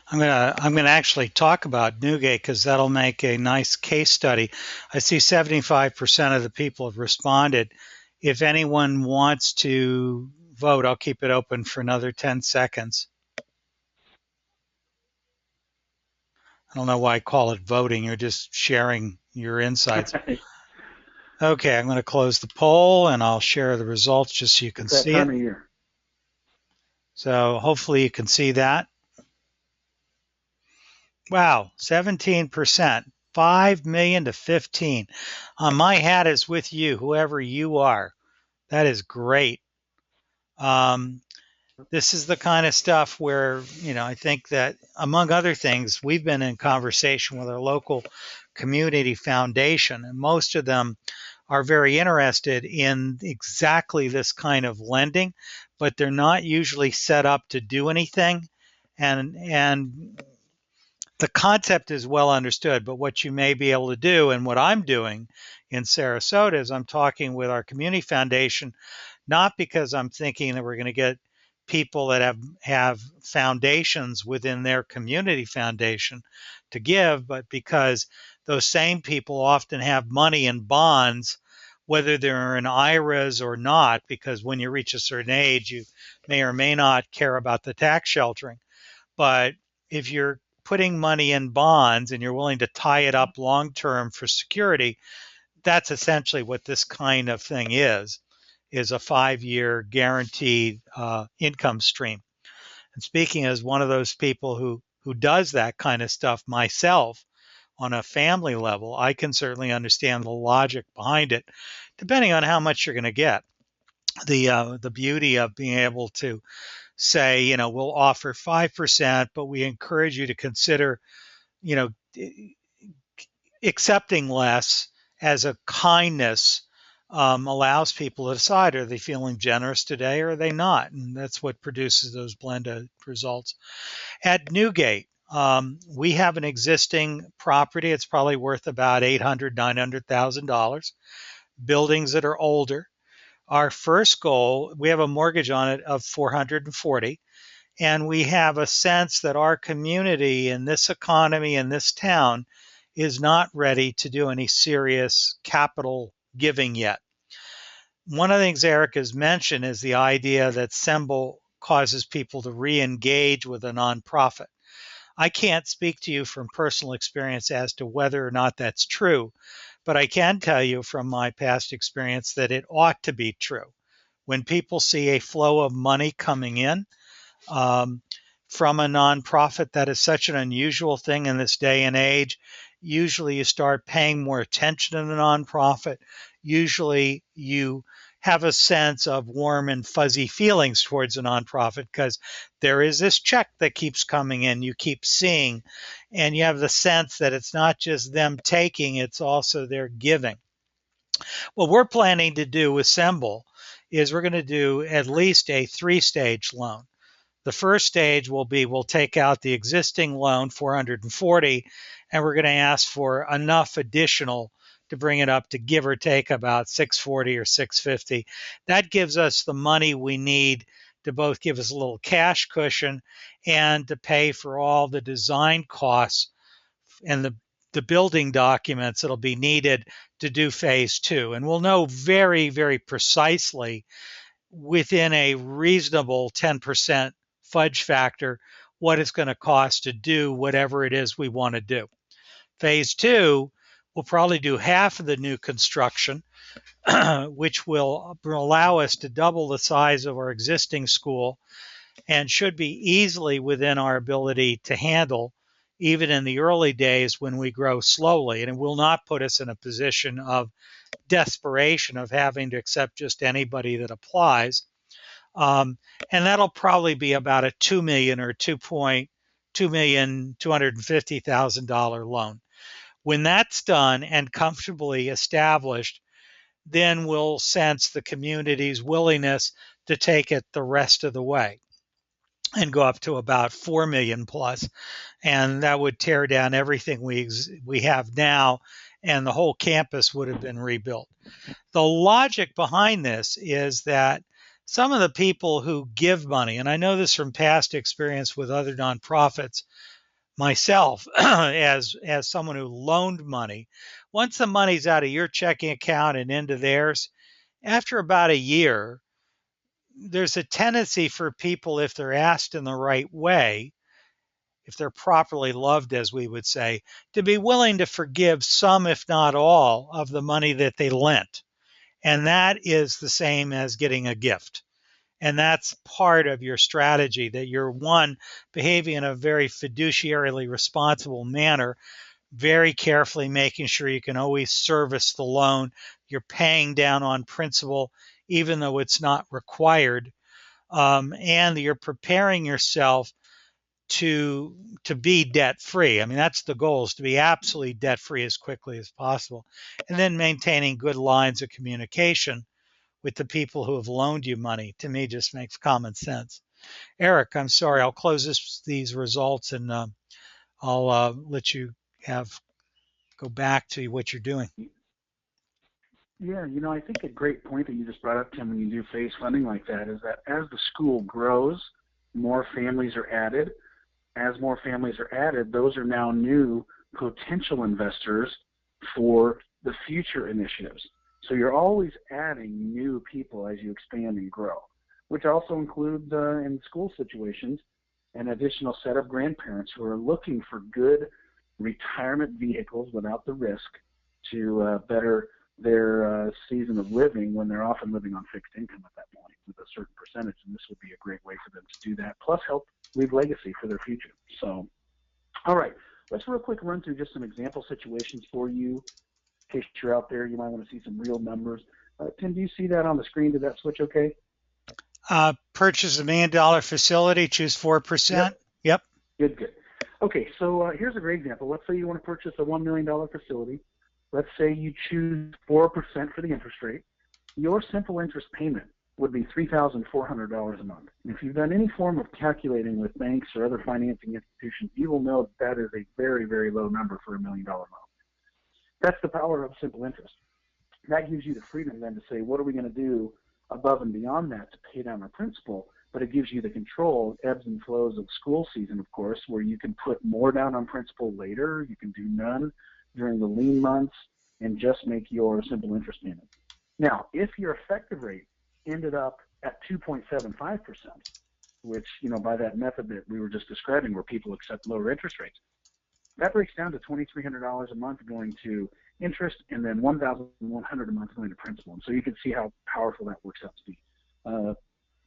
I'm gonna actually talk about Newgate because that'll make a nice case study. I see 75% of the people have responded. If anyone wants to vote, I'll keep it open for another 10 seconds. I don't know why I call it voting. You're just sharing your insights. Okay, I'm going to close the poll and I'll share the results just so you can see it. That time of year. So hopefully you can see that. Wow, 17%, 5 million to 15. My hat is with you, whoever you are. That is great. This is the kind of stuff where, I think that among other things, we've been in conversation with our local community foundation, and most of them are very interested in exactly this kind of lending, but they're not usually set up to do anything. And the concept is well understood, but what you may be able to do, and what I'm doing in Sarasota, is I'm talking with our community foundation, not because I'm thinking that we're going to get people that have foundations within their community foundation to give, but because those same people often have money in bonds, whether they're in IRAs or not, because when you reach a certain age, you may or may not care about the tax sheltering. But if you're putting money in bonds and you're willing to tie it up long term for security, that's essentially what this kind of thing is a 5-year guaranteed income stream. And speaking as one of those people who does that kind of stuff myself on a family level, I can certainly understand the logic behind it, depending on how much you're going to get. The beauty of being able to say, we'll offer 5%, but we encourage you to consider, accepting less as a kindness, allows people to decide, are they feeling generous today or are they not? And that's what produces those blended results. At Newgate, we have an existing property. It's probably worth about $800,000, $900,000. Buildings that are older. Our first goal, we have a mortgage on it of $440,000, and we have a sense that our community in this economy in this town is not ready to do any serious capital giving yet. One of the things Eric has mentioned is the idea that SEMBLE causes people to re-engage with a nonprofit. I can't speak to you from personal experience as to whether or not that's true, but I can tell you from my past experience that it ought to be true. When people see a flow of money coming in from a nonprofit, that is such an unusual thing in this day and age. Usually you start paying more attention to the nonprofit. Usually you have a sense of warm and fuzzy feelings towards a nonprofit because there is this check that keeps coming in, you keep seeing, and you have the sense that it's not just them taking, it's also their giving. What we're planning to do with SEMBLE is we're going to do at least a 3-stage loan. The first stage will be we'll take out the existing loan, $440,000, and we're going to ask for enough additional to bring it up to give or take about $640,000 or $650,000. That gives us the money we need to both give us a little cash cushion and to pay for all the design costs and the building documents that'll be needed to do phase 2. And we'll know very, very precisely within a reasonable 10% fudge factor what it's going to cost to do whatever it is we want to do. Phase 2, we'll probably do half of the new construction, which will allow us to double the size of our existing school and should be easily within our ability to handle, even in the early days when we grow slowly. And it will not put us in a position of desperation of having to accept just anybody that applies. And that'll probably be about a $2 million or $2,250,000 loan. When that's done and comfortably established, then we'll sense the community's willingness to take it the rest of the way and go up to about 4 million plus. And that would tear down everything we have now, and the whole campus would have been rebuilt. The logic behind this is that some of the people who give money, and I know this from past experience with other nonprofits, myself as someone who loaned money, once the money's out of your checking account and into theirs, after about a year, there's a tendency for people, if they're asked in the right way, if they're properly loved, as we would say, to be willing to forgive some, if not all, of the money that they lent. And that is the same as getting a gift. And that's part of your strategy, that you're, one, behaving in a very fiduciarily responsible manner, very carefully making sure you can always service the loan. You're paying down on principal, even though it's not required. And you're preparing yourself to be debt free. I mean, that's the goal, is to be absolutely debt free as quickly as possible. And then maintaining good lines of communication with the people who have loaned you money, to me, just makes common sense. Eric, I'm sorry, I'll close these results, and I'll let you go back to what you're doing. Yeah, I think a great point that you just brought up, Tim, when you do phase funding like that, is that as the school grows, more families are added. As more families are added, those are now new potential investors for the future initiatives. So you're always adding new people as you expand and grow, which also includes, in school situations, an additional set of grandparents who are looking for good retirement vehicles without the risk to better their season of living, when they're often living on fixed income at that point with a certain percentage. And this would be a great way for them to do that, plus help leave legacy for their future. So, all right, let's real quick run through just some example situations for you. In case you're out there, you might want to see some real numbers. Tim, do you see that on the screen? Did that switch okay? Purchase $1 million facility, choose 4%. Yep. Good. Okay, so here's a great example. Let's say you want to purchase a $1 million facility. Let's say you choose 4% for the interest rate. Your simple interest payment would be $3,400 a month. And if you've done any form of calculating with banks or other financing institutions, you will know that is a very, very low number for $1 million loan. That's the power of simple interest. That gives you the freedom then to say, what are we going to do above and beyond that to pay down our principal? But it gives you the control, ebbs and flows of school season, of course, where you can put more down on principal later, you can do none during the lean months, and just make your simple interest payment. Now, if your effective rate ended up at 2.75%, which, by that method that we were just describing, where people accept lower interest rates, that breaks down to $2,300 a month going to interest, and then $1,100 a month going to principal. And so you can see how powerful that works out to be.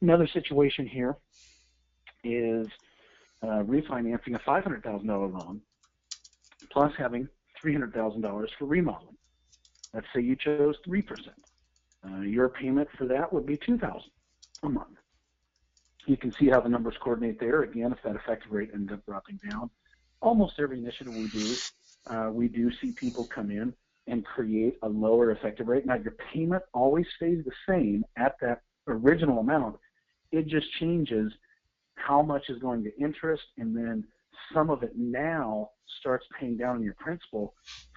Another situation here is refinancing a $500,000 loan, plus having $300,000 for remodeling. Let's say you chose 3%. Your payment for that would be $2,000 a month. You can see how the numbers coordinate there. Again, if that effective rate ends up dropping down, almost every initiative we do see people come in and create a lower effective rate. Now, your payment always stays the same at that original amount. It just changes how much is going to interest, and then some of it now starts paying down on your principal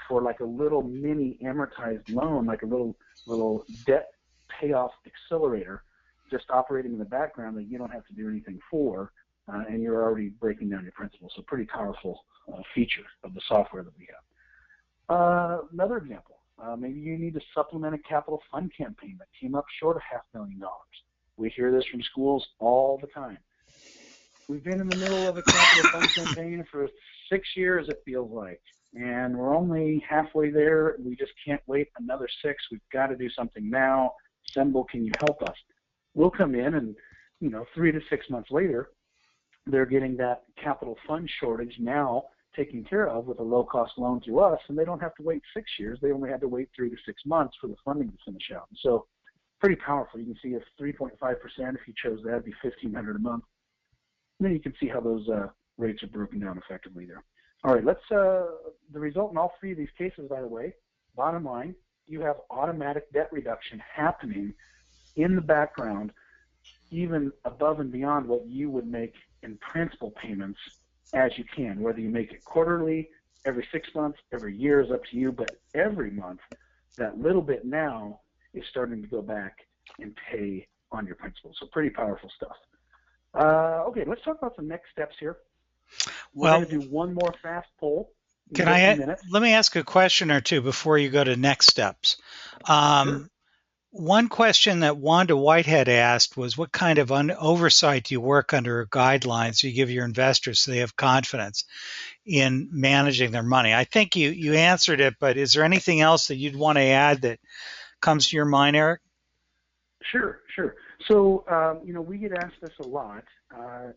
for like a little mini amortized loan, like a little debt payoff accelerator, just operating in the background that you don't have to do anything for, and you're already breaking down your principal. So pretty powerful feature of the software that we have. Another example, maybe you need to supplement a capital fund campaign that came up short of $500,000. We hear this from schools all the time. We've been in the middle of a capital fund campaign for 6 years, it feels like, and we're only halfway there. We just can't wait another 6. We've got to do something now. SEMBLE, can you help us? We'll come in and 3 to 6 months later, they're getting that capital fund shortage now taken care of with a low-cost loan through us, and they don't have to wait 6 years. They only had to wait 3 to 6 months for the funding to finish out. And so pretty powerful. You can see if 3.5%, if you chose that, would be $1,500 a month. And then you can see how those rates are broken down effectively there. All right, let's the result in all three of these cases, by the way, bottom line, you have automatic debt reduction happening in the background, even above and beyond what you would make in principal payments as you can. Whether you make it quarterly, every 6 months, every year is up to you, but every month, that little bit now is starting to go back and pay on your principal. So pretty powerful stuff. Okay, let's talk about some next steps here. We're going to do one more fast poll. Let me ask a question or two before you go to next steps. Sure. One question that Wanda Whitehead asked was, what kind of oversight do you work under, or guidelines do you give your investors so they have confidence in managing their money? I think you answered it, but is there anything else that you'd want to add that comes to your mind, Eric? Sure. So, we get asked this a lot,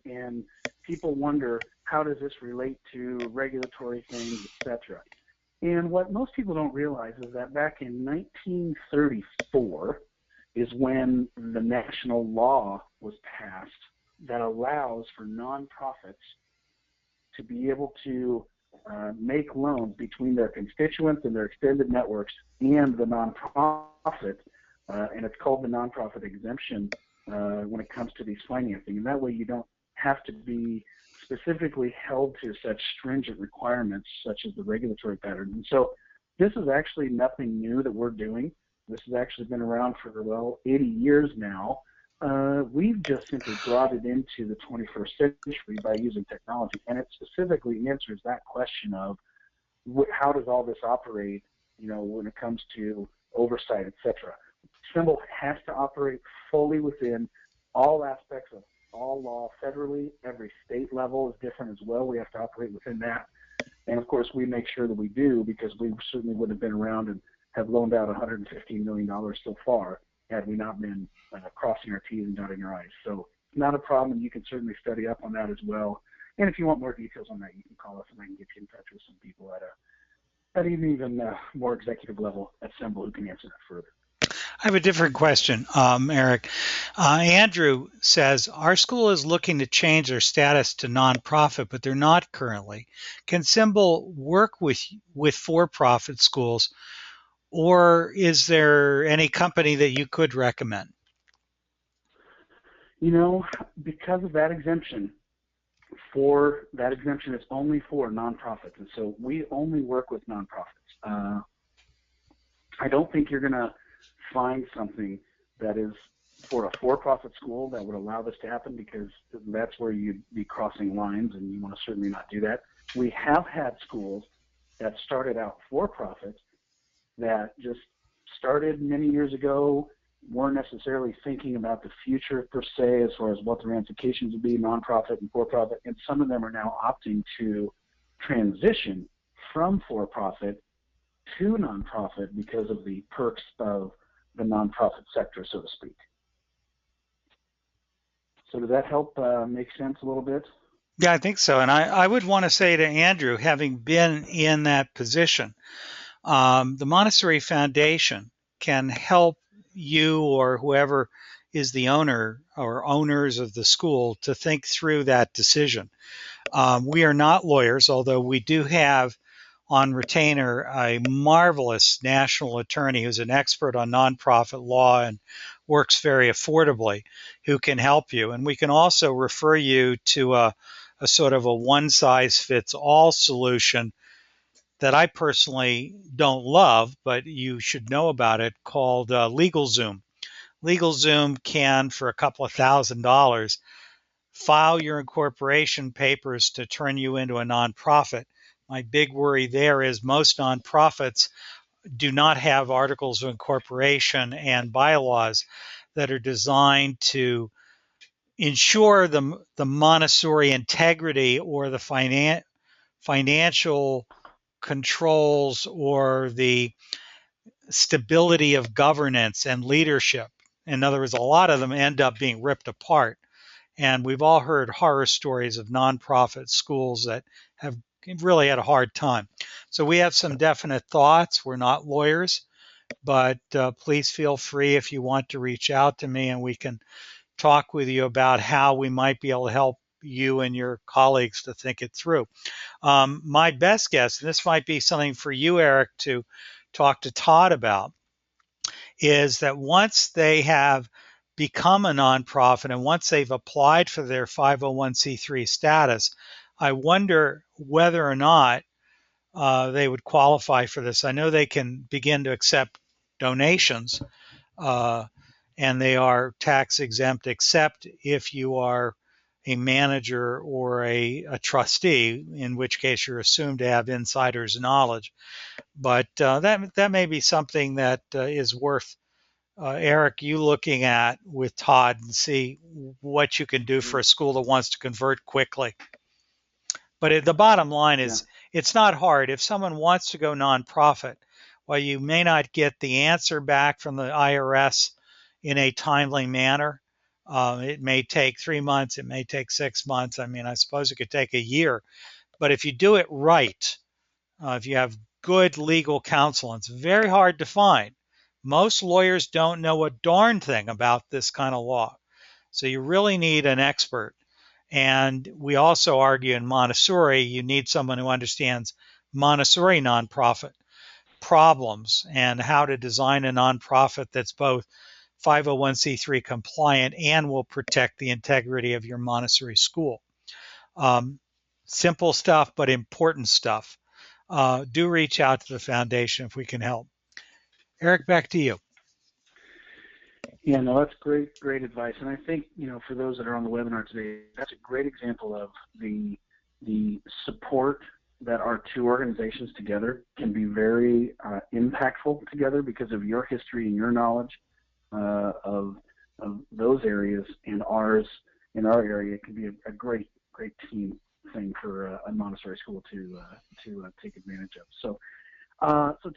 and people wonder, how does this relate to regulatory things, etc.? And what most people don't realize is that back in 1934 is when the national law was passed that allows for nonprofits to be able to make loans between their constituents and their extended networks and the nonprofit, and it's called the nonprofit exemption when it comes to these financing. And that way you don't have to be specifically held to such stringent requirements such as the regulatory pattern. And so this is actually nothing new that we're doing. This has actually been around for, 80 years now. We've just simply brought it into the 21st century by using technology, and it specifically answers that question of how does all this operate, when it comes to oversight, etc. SEMBLE has to operate fully within all aspects of all law federally. Every state level is different as well. We have to operate within that. And of course, we make sure that we do, because we certainly wouldn't have been around and have loaned out $115 million so far had we not been crossing our T's and dotting our I's. So not a problem. You can certainly study up on that as well. And if you want more details on that, you can call us and I can get you in touch with some people at an even more executive level at SEMBLE who can answer that further. I have a different question, Eric. Andrew says, our school is looking to change their status to nonprofit, but they're not currently. Can SEMBLE work with for-profit schools, or is there any company that you could recommend? Because of that exemption, is only for nonprofits, and so we only work with nonprofits. I don't think you're going to find something that is for a for-profit school that would allow this to happen, because that's where you'd be crossing lines, and you want to certainly not do that. We have had schools that started out for-profit that just started many years ago, weren't necessarily thinking about the future per se as far as what the ramifications would be, nonprofit and for-profit, and some of them are now opting to transition from for-profit to nonprofit because of the perks of the nonprofit sector, so to speak. So does that help make sense a little bit? Yeah, I think so. And I would want to say to Andrew, having been in that position, the Montessori Foundation can help you or whoever is the owner or owners of the school to think through that decision. We are not lawyers, although we do have on retainer a marvelous national attorney who's an expert on nonprofit law and works very affordably, who can help you. And we can also refer you to a sort of a one-size-fits-all solution that I personally don't love, but you should know about it, called LegalZoom. LegalZoom can, for a couple of $1,000s, file your incorporation papers to turn you into a nonprofit. My big worry there is most nonprofits do not have articles of incorporation and bylaws that are designed to ensure the Montessori integrity or the financial controls or the stability of governance and leadership. In other words, a lot of them end up being ripped apart And we've all heard horror stories of nonprofit schools that have really had a hard time. So we have some definite thoughts. We're not lawyers, but please feel free if you want to reach out to me and we can talk with you about how we might be able to help you and your colleagues to think it through. My best guess, and this might be something for you, Eric, to talk to Todd about, is that once they have become a nonprofit and once they've applied for their 501c3 status, I wonder whether or not they would qualify for this. I know they can begin to accept donations, uh, and they are tax exempt, except if you are a manager or a trustee, in which case you're assumed to have insider's knowledge. But that may be something that is worth Eric, you looking at with Todd and see what you can do for a school that wants to convert quickly. But the bottom line is, it's not hard. If someone wants to go nonprofit, while you may not get the answer back from the IRS in a timely manner, it may take 3 months, it may take 6 months. I mean, I suppose it could take a year. But if you do it right, if you have good legal counsel, and it's very hard to find. Most lawyers don't know a darn thing about this kind of law. So you really need an expert. And we also argue in Montessori, you need someone who understands Montessori nonprofit problems and how to design a nonprofit that's both 501c3 compliant and will protect the integrity of your Montessori school. Simple stuff, but important stuff. Do reach out to the foundation if we can help. Eric, back to you. Yeah, no, that's great advice. And I think, for those that are on the webinar today, that's a great example of the support that our two organizations together can be very impactful together because of your history and your knowledge of those areas, and ours in our area can be a great team thing for a Montessori school to take advantage of. So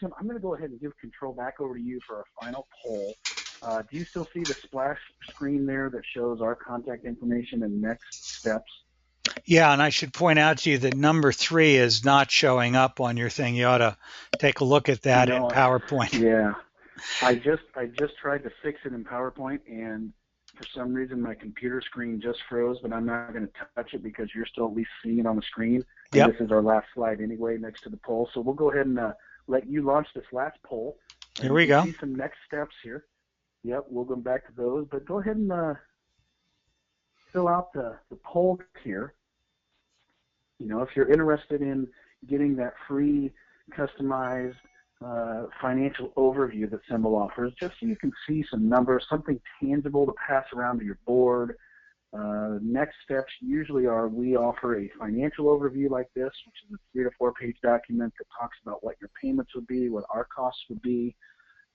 Tim, I'm going to go ahead and give control back over to you for our final poll. Do you still see the splash screen there that shows our contact information and next steps? Yeah, and I should point out to you that number 3 is not showing up on your thing. You ought to take a look at that in PowerPoint. Yeah, I just tried to fix it in PowerPoint, and for some reason my computer screen just froze, but I'm not going to touch it because you're still at least seeing it on the screen. And Yep. This is our last slide anyway, next to the poll. So we'll go ahead and let you launch this last poll. Here we go. See some next steps here. Yep, we'll go back to those, but go ahead and fill out the poll here. If you're interested in getting that free customized financial overview that SEMBLE offers, just so you can see some numbers, something tangible to pass around to your board. Next steps usually are we offer a financial overview like this, which is a 3 to 4 page document that talks about what your payments would be, what our costs would be,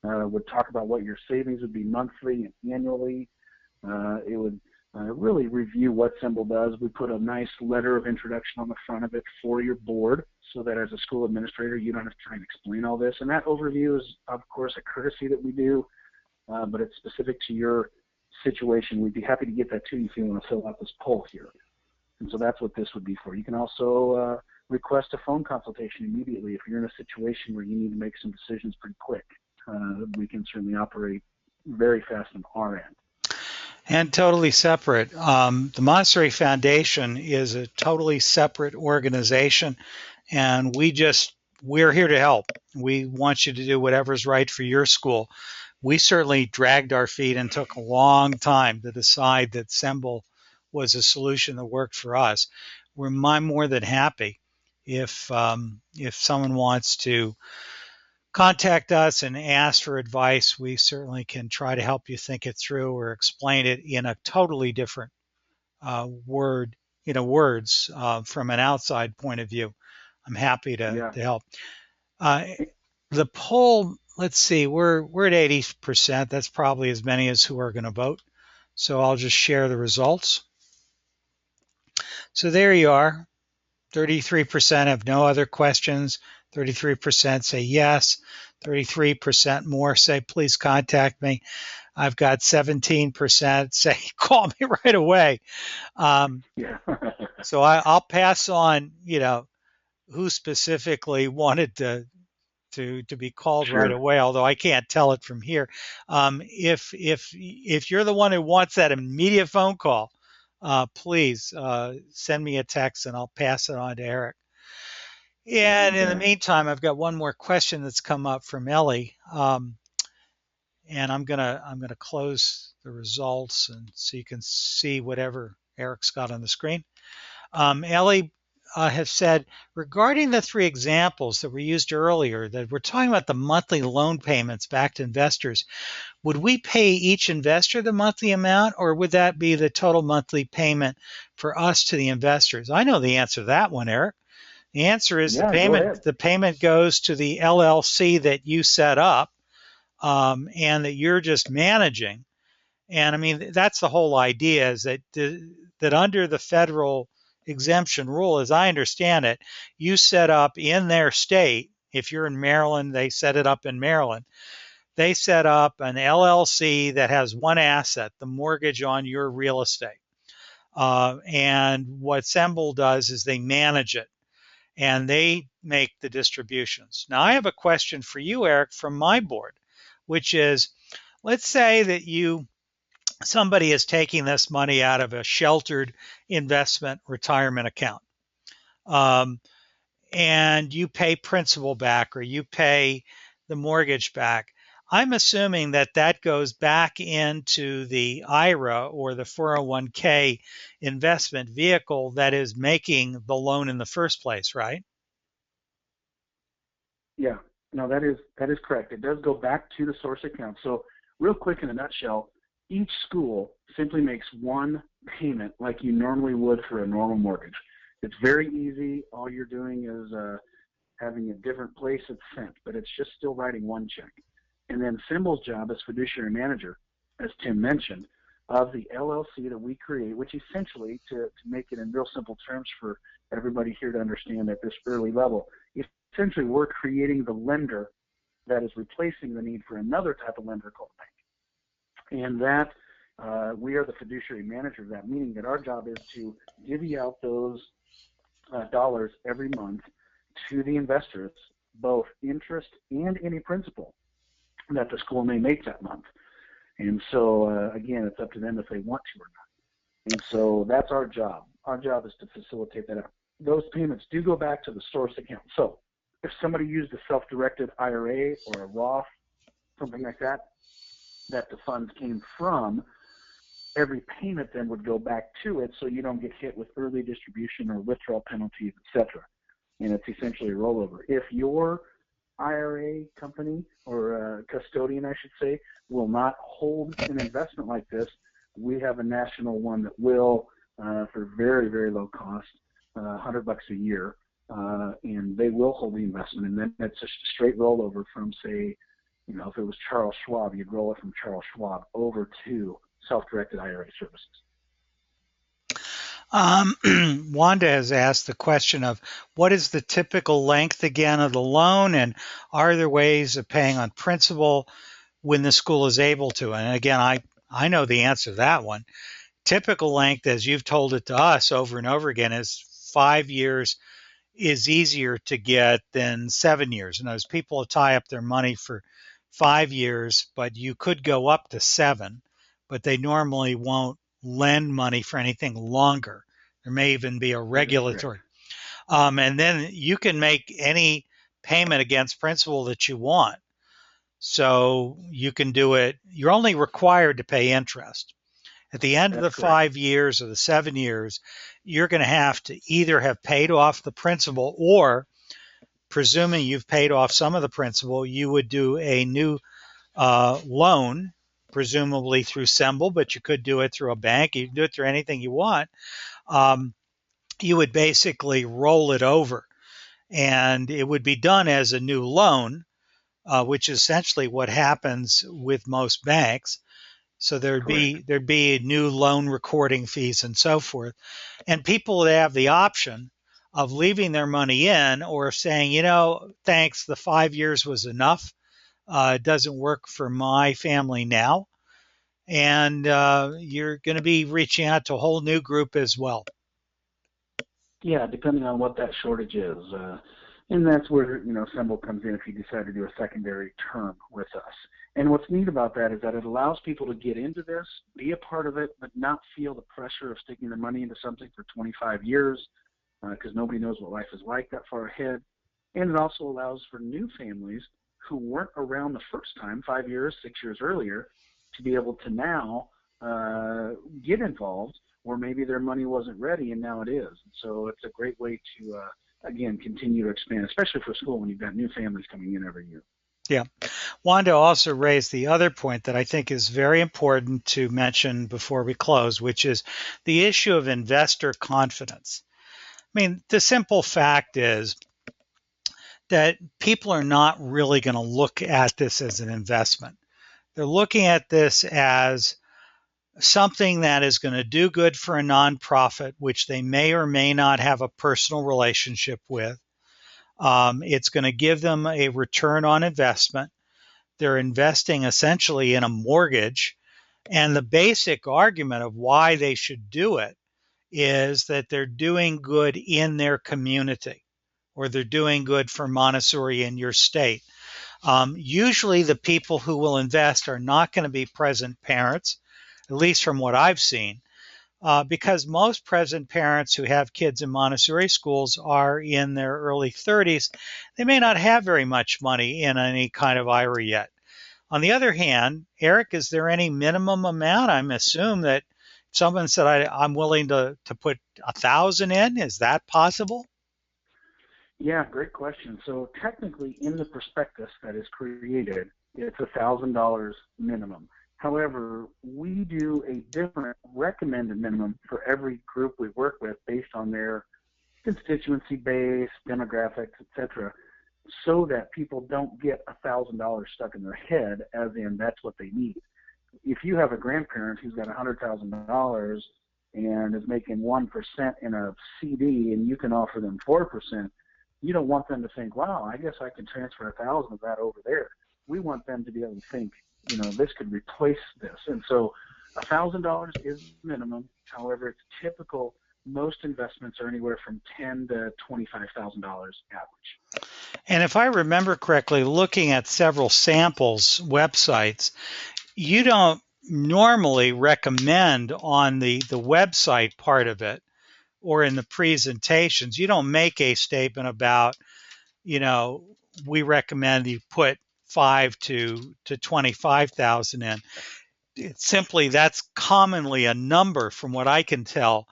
would talk about what your savings would be monthly and annually. It would really review what SEMBLE does. We put a nice letter of introduction on the front of it for your board so that as a school administrator, you don't have to try and explain all this. And that overview is, of course, a courtesy that we do, but it's specific to your situation. We'd be happy to get that to you if you want to fill out this poll here. And so that's what this would be for. You can also request a phone consultation immediately if you're in a situation where you need to make some decisions pretty quick. We can certainly operate very fast on our end. And totally separate. The Montessori Foundation is a totally separate organization, and we're here to help. We want you to do whatever's right for your school. We certainly dragged our feet and took a long time to decide that SEMBLE was a solution that worked for us. I'm more than happy if someone wants to contact us and ask for advice. We certainly can try to help you think it through or explain it in a totally different words from an outside point of view. I'm happy to help. The poll, let's see, we're at 80%. That's probably as many as who are going to vote. So I'll just share the results. So there you are. 33% have no other questions. 33% say yes. 33% more say, please contact me. I've got 17% say, call me right away. Yeah. So I'll pass on, who specifically wanted to be called right Sure. away, although I can't tell it from here. If you're the one who wants that immediate phone call, please send me a text and I'll pass it on to Eric. Yeah, And you in the bet. meantime, I've got one more question that's come up from Ellie, and I'm gonna close the results and so you can see whatever Eric's got on the screen. Ellie has said, regarding the three examples that were used earlier, that we're talking about the monthly loan payments back to investors, would we pay each investor the monthly amount, or would that be the total monthly payment for us to the investors? I know the answer to that one, Eric. The answer is the Yeah, go payment. ahead. The payment goes to the LLC that you set up and that you're just managing. And I mean, that's the whole idea, is that under the federal exemption rule, as I understand it, you set up in their state. If you're in Maryland, they set it up in Maryland. They set up an LLC that has one asset, the mortgage on your real estate. And what SEMBLE does is they manage it and they make the distributions. Now, I have a question for you, Eric, from my board, which is, let's say that somebody is taking this money out of a sheltered investment retirement account, um, and you pay principal back or you pay the mortgage back. I'm assuming that that goes back into the IRA or the 401k investment vehicle that is making the loan in the first place, right? Yeah. No, that is correct. It does go back to the source account. So real quick in a nutshell, each school simply makes one payment like you normally would for a normal mortgage. It's very easy. All you're doing is having a different place it's sent, but it's just still writing one check. And then SEMBLE'S job as fiduciary manager, as Tim mentioned, of the LLC that we create, which essentially, to make it in real simple terms for everybody here to understand at this early level, essentially we're creating the lender that is replacing the need for another type of lender called bank. And that we are the fiduciary manager of that, meaning that our job is to divvy out those dollars every month to the investors, both interest and any principal that the school may make that month. And so, again, it's up to them if they want to or not. And so that's our job. Our job is to facilitate that. Those payments do go back to the source account. So if somebody used a self-directed IRA or a Roth, something like that, that the funds came from, every payment then would go back to it so you don't get hit with early distribution or withdrawal penalties, etc. And it's essentially a rollover. If your IRA company or custodian, I should say, will not hold an investment like this, we have a national one that will, for very, very low cost, $100 a year, and they will hold the investment. And then it's just a straight rollover from, say, if it was Charles Schwab, you'd roll it from Charles Schwab over to self-directed IRA services. Wanda has asked the question of what is the typical length again of the loan, and are there ways of paying on principal when the school is able to? And again, I know the answer to that one. Typical length, as you've told it to us over and over again, is 5 years is easier to get than 7 years. And those people tie up their money for 5 years, but you could go up to 7, but they normally won't lend money for anything longer. There may even be a That is correct. regulatory. And then you can make any payment against principal that you want. So you can do it. You're only required to pay interest. At the end of That's the correct. 5 years or the 7 years, you're going to have to either have paid off the principal, or presuming you've paid off some of the principal, you would do a new loan, presumably through SEMBLE, but you could do it through a bank. You can do it through anything you want. Um, you would basically roll it over, and it would be done as a new loan, which is essentially what happens with most banks. So there'd Correct. be there'd be new loan recording fees and so forth, and people would have the option of leaving their money in or saying, thanks, the 5 years was enough. It doesn't work for my family now. And you're going to be reaching out to a whole new group as well. Yeah, depending on what that shortage is. And that's where, SEMBLE comes in if you decide to do a secondary term with us. And what's neat about that is that it allows people to get into this, be a part of it, but not feel the pressure of sticking their money into something for 25 years because nobody knows what life is like that far ahead. And it also allows for new families who weren't around the first time, 5 years, 6 years earlier, to be able to now get involved, or maybe their money wasn't ready and now it is. So it's a great way to, again, continue to expand, especially for school when you've got new families coming in every year. Yeah. Wanda also raised the other point that I think is very important to mention before we close, which is the issue of investor confidence. I mean, the simple fact is that people are not really going to look at this as an investment. They're looking at this as something that is going to do good for a nonprofit, which they may or may not have a personal relationship with. It's going to give them a return on investment. They're investing essentially in a mortgage. And the basic argument of why they should do it is that they're doing good in their community, or they're doing good for Montessori in your state. Usually, the people who will invest are not going to be present parents, at least from what I've seen, because most present parents who have kids in Montessori schools are in their early 30s. They may not have very much money in any kind of IRA yet. On the other hand, Eric, is there any minimum amount? I'm assuming that someone said I'm willing to put 1,000 in. Is that possible? Yeah, great question. So technically, in the prospectus that is created, it's $1,000 minimum. However, we do a different recommended minimum for every group we work with based on their constituency base, demographics, etc., so that people don't get $1,000 stuck in their head, as in that's what they need. If you have a grandparent who's got $100,000 and is making 1% in a CD, and you can offer them 4%, you don't want them to think, wow, I guess I can transfer 1,000 of that over there. We want them to be able to think, this could replace this. And so $1,000 is minimum. However, it's typical. Most investments are anywhere from $10,000 to $25,000 average. And if I remember correctly, looking at several samples websites, you don't normally recommend on the website part of it or in the presentations, you don't make a statement about, we recommend you put 5 to 25,000 in. It's simply, that's commonly a number, from what I can tell,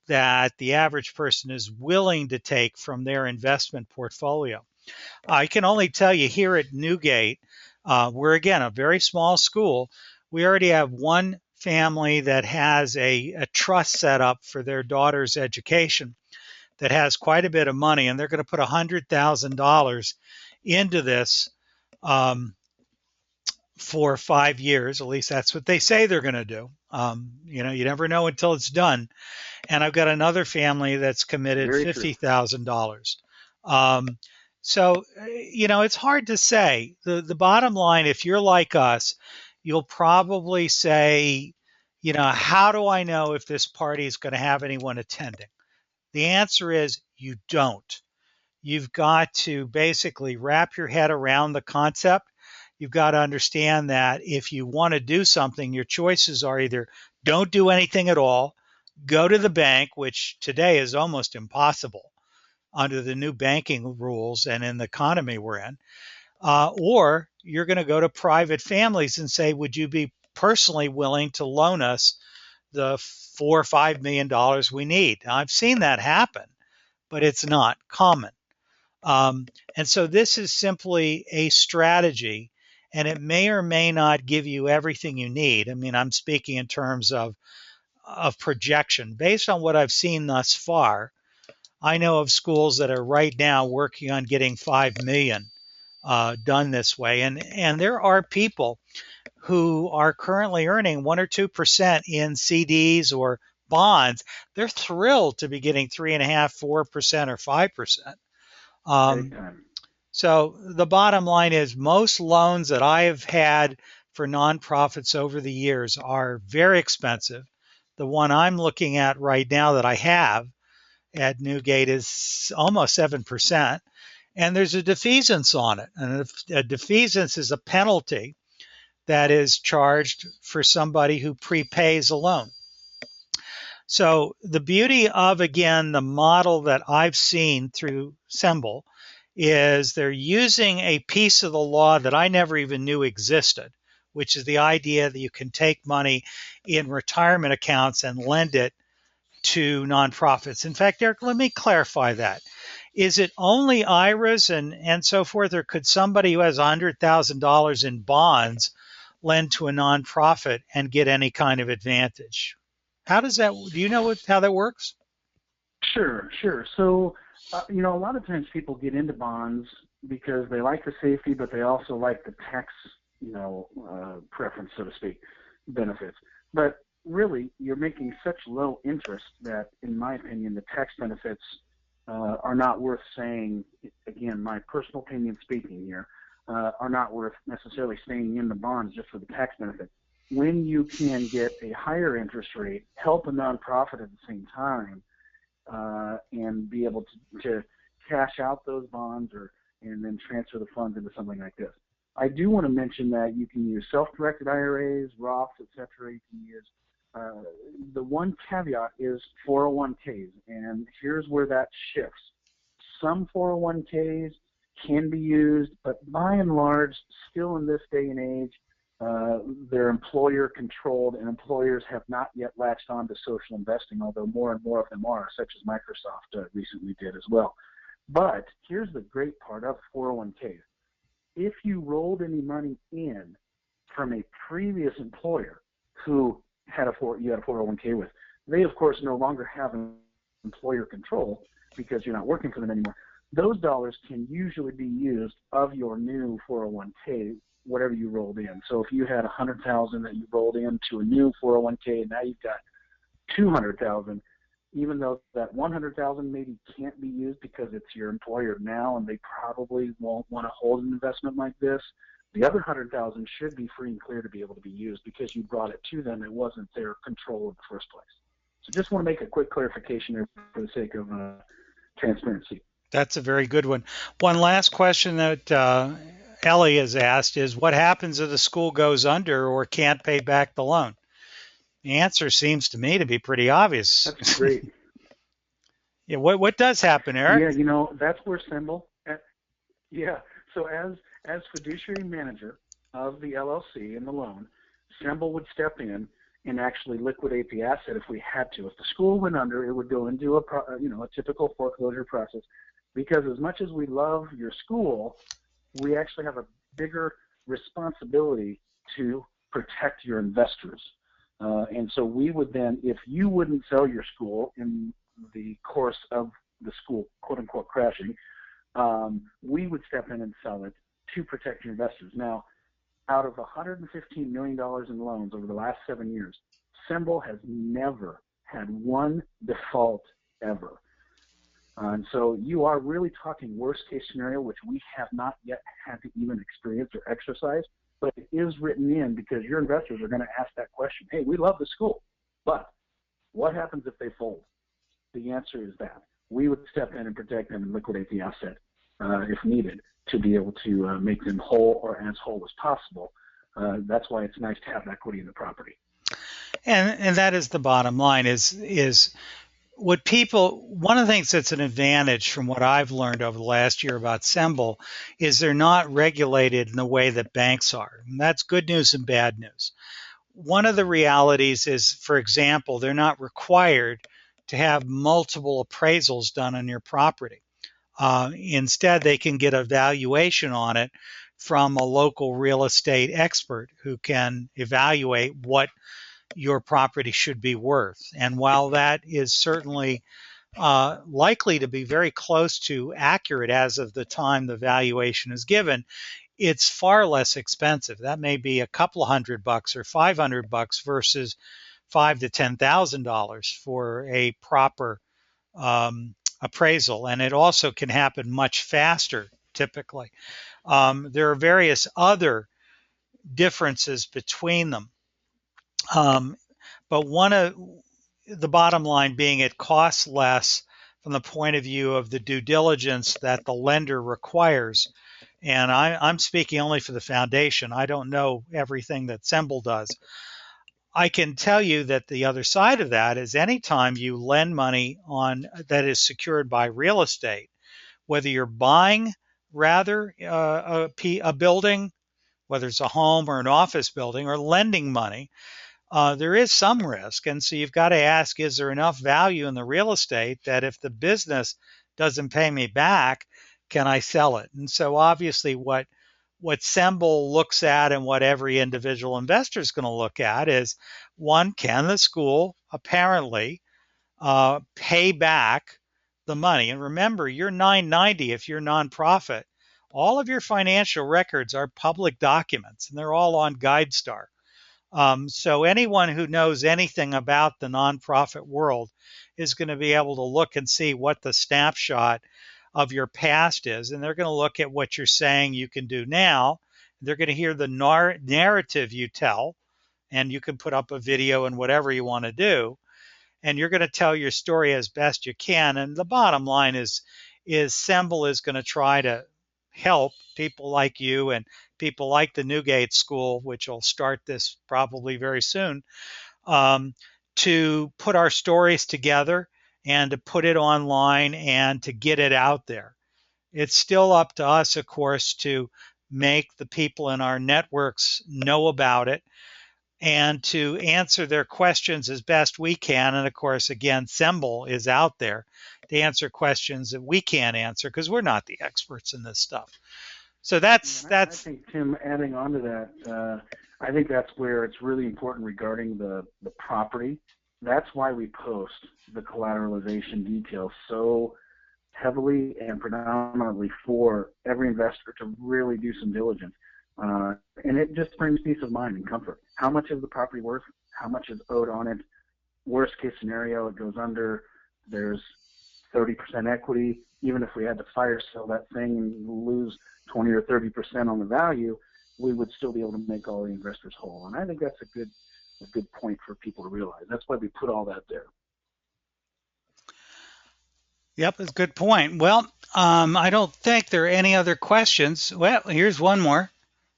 that the average person is willing to take from their investment portfolio. I can only tell you here at Newgate, we're again a very small school. We already have one family that has a trust set up for their daughter's education that has quite a bit of money, and they're going to put $100,000 into this for 5 years. At least that's what they say they're going to do. You never know until it's done. And I've got another family that's committed $50,000. So, it's hard to say. The bottom line, if you're like us, you'll probably say, how do I know if this party is going to have anyone attending? The answer is you don't. You've got to basically wrap your head around the concept. You've got to understand that if you want to do something, your choices are either don't do anything at all, go to the bank, which today is almost impossible under the new banking rules and in the economy we're in, or you're going to go to private families and say, would you be personally willing to loan us the $4 or $5 million we need? Now, I've seen that happen, but it's not common. And so this is simply a strategy, and it may or may not give you everything you need. I mean, I'm speaking in terms of projection. Based on what I've seen thus far, I know of schools that are right now working on getting 5 million done this way. And there are people who are currently earning 1 or 2% in CDs or bonds. They're thrilled to be getting 3.5%, 4%, or 5%. So the bottom line is most loans that I have had for nonprofits over the years are very expensive. The one I'm looking at right now that I have at Newgate is almost 7%. And there's a defeasance on it. And a defeasance is a penalty that is charged for somebody who prepays a loan. So the beauty of, again, the model that I've seen through SEMBLE is they're using a piece of the law that I never even knew existed, which is the idea that you can take money in retirement accounts and lend it to nonprofits. In fact, Eric, let me clarify that. Is it only IRAs and so forth, or could somebody who has $100,000 in bonds lend to a nonprofit and get any kind of advantage? How does that, do you know how that works? Sure, sure. So, a lot of times people get into bonds because they like the safety, but they also like the tax, preference, so to speak, benefits. But really, you're making such low interest that, in my opinion, the tax benefits are not worth saying, again, my personal opinion speaking here, are not worth necessarily staying in the bonds just for the tax benefit. When you can get a higher interest rate, help a nonprofit at the same time, and be able to cash out those bonds and then transfer the funds into something like this. I do want to mention that you can use self-directed IRAs, Roths, etc. You can use the one caveat is 401ks, and here's where that shifts. Some 401ks can be used, but by and large, still in this day and age, they're employer controlled, and employers have not yet latched on to social investing, although more and more of them are, such as Microsoft recently did as well. But here's the great part of 401ks. If you rolled any money in from a previous employer who you had a 401k with, they of course no longer have an employer control because you're not working for them anymore. Those dollars can usually be used of your new 401k, whatever you rolled in. So if you had $100,000 that you rolled into a new 401k, and now you've got $200,000, even though that $100,000 maybe can't be used because it's your employer now, and they probably won't want to hold an investment like this, the other $100,000 should be free and clear to be able to be used because you brought it to them. It wasn't their control in the first place. So just want to make a quick clarification there for the sake of transparency. That's a very good one. One last question that Ellie has asked is, what happens if the school goes under or can't pay back the loan? The answer seems to me to be pretty obvious. That's great. Yeah, what does happen, Eric? Yeah, that's where SEMBLE, so as fiduciary manager of the LLC and the loan, SEMBLE would step in and actually liquidate the asset if we had to. If the school went under, it would go into a typical foreclosure process, because as much as we love your school, we actually have a bigger responsibility to protect your investors. And so we would then, if you wouldn't sell your school in the course of the school, quote unquote, crashing, we would step in and sell it to protect your investors. Now, out of $115 million in loans over the last 7 years, SEMBLE has never had one default ever. And so you are really talking worst case scenario, which we have not yet had to even experience or exercise, but it is written in because your investors are going to ask that question. Hey, we love the school, but what happens if they fold? The answer is that we would step in and protect them and liquidate the asset if needed to be able to make them whole or as whole as possible. That's why it's nice to have equity in the property. And that is the bottom line is what people, one of the things that's an advantage from what I've learned over the last year about SEMBLE is they're not regulated in the way that banks are. And that's good news and bad news. One of the realities is, for example, they're not required to have multiple appraisals done on your property. Instead, they can get a valuation on it from a local real estate expert who can evaluate what your property should be worth. And while that is certainly likely to be very close to accurate as of the time the valuation is given, it's far less expensive. That may be a couple of $100 or $500 versus $5,000 to $10,000 for a proper appraisal. And it also can happen much faster typically. There are various other differences between them. Um, but one of the bottom line being it costs less from the point of view of the due diligence that the lender requires. And I'm speaking only for the foundation. I don't know everything that SEMBLE does. I can tell you that the other side of that is anytime you lend money on that is secured by real estate, whether you're buying rather a building, whether it's a home or an office building, or lending money, there is some risk. And so you've got to ask, is there enough value in the real estate that if the business doesn't pay me back, can I sell it? And so obviously what SEMBLE looks at and what every individual investor is going to look at is, one, can the school apparently pay back the money? And remember, you're 990 if you're nonprofit. All of your financial records are public documents, and they're all on GuideStar. So anyone who knows anything about the nonprofit world is going to be able to look and see what the snapshot of your past is, and they're going to look at what you're saying you can do now. They're going to hear the narrative you tell, and you can put up a video and whatever you want to do, and you're going to tell your story as best you can. And the bottom line is SEMBLE is going to try to help people like you and people like the Newgate School, which will start this probably very soon, to put our stories together and to put it online and to get it out there. It's still up to us, of course, to make the people in our networks know about it and to answer their questions as best we can. And of course, again, SEMBLE is out there to answer questions that we can't answer because we're not the experts in this stuff. So that's. I think, Tim, adding on to that, I think that's where it's really important regarding the property. That's why we post the collateralization details so heavily and predominantly for every investor to really do some diligence. And it just brings peace of mind and comfort. How much is the property worth? How much is owed on it? Worst case scenario, it goes under. There's 30% equity. Even if we had to fire sell that thing and lose 20 or 30% on the value, we would still be able to make all the investors whole. And I think that's a good point for people to realize. That's why we put all that there. Yep, that's a good point. Well, I don't think there are any other questions. Well, here's one more.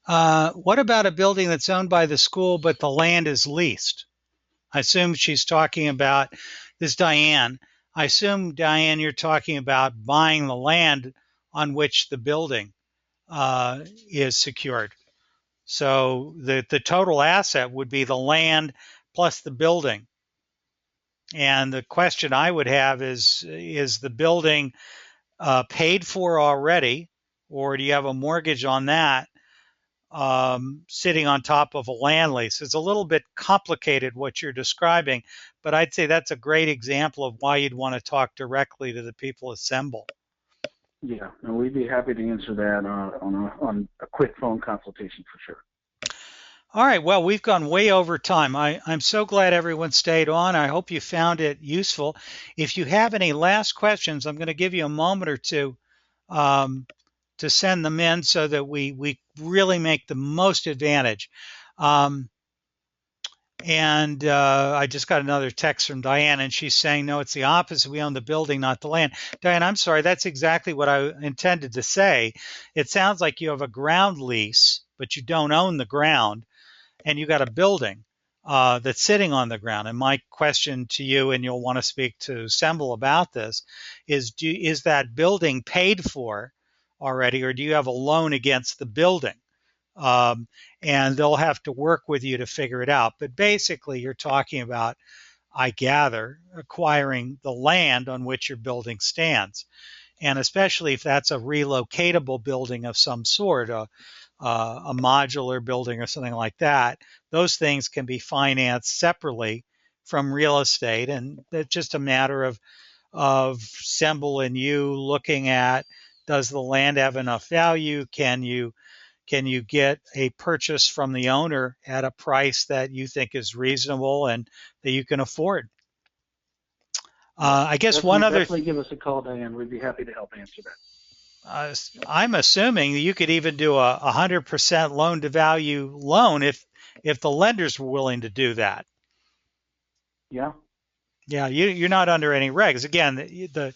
What about a building that's owned by the school but the land is leased? I assume she's talking about this, Diane. I assume, Diane, you're talking about buying the land on which the building is secured. So the total asset would be the land plus the building. And the question I would have is the building paid for already, or do you have a mortgage on that sitting on top of a land lease? It's a little bit complicated what you're describing, but I'd say that's a great example of why you'd want to talk directly to the people at SEMBLE. Yeah, and we'd be happy to answer that on a quick phone consultation for sure. All right, well, we've gone way over time. I'm so glad everyone stayed on. I hope you found it useful. If you have any last questions, I'm going to give you a moment or two to send them in so that we really make the most advantage. And I just got another text from Diane, and she's saying, no, it's the opposite. We own the building, not the land. Diane, I'm sorry. That's exactly what I intended to say. It sounds like you have a ground lease, but you don't own the ground, and you got a building that's sitting on the ground. And my question to you, and you'll want to speak to SEMBLE about this, is that building paid for already, or do you have a loan against the building? And they'll have to work with you to figure it out. But basically, you're talking about, I gather, acquiring the land on which your building stands. And especially if that's a relocatable building of some sort, a modular building or something like that, those things can be financed separately from real estate. And it's just a matter of SEMBLE and you looking at, does the land have enough value? Can you get a purchase from the owner at a price that you think is reasonable and that you can afford? I guess definitely, one other. Definitely give us a call, Diane. We'd be happy to help answer that. I'm assuming you could even do a 100% loan to value loan if the lenders were willing to do that. Yeah. Yeah, you're not under any regs. Again, the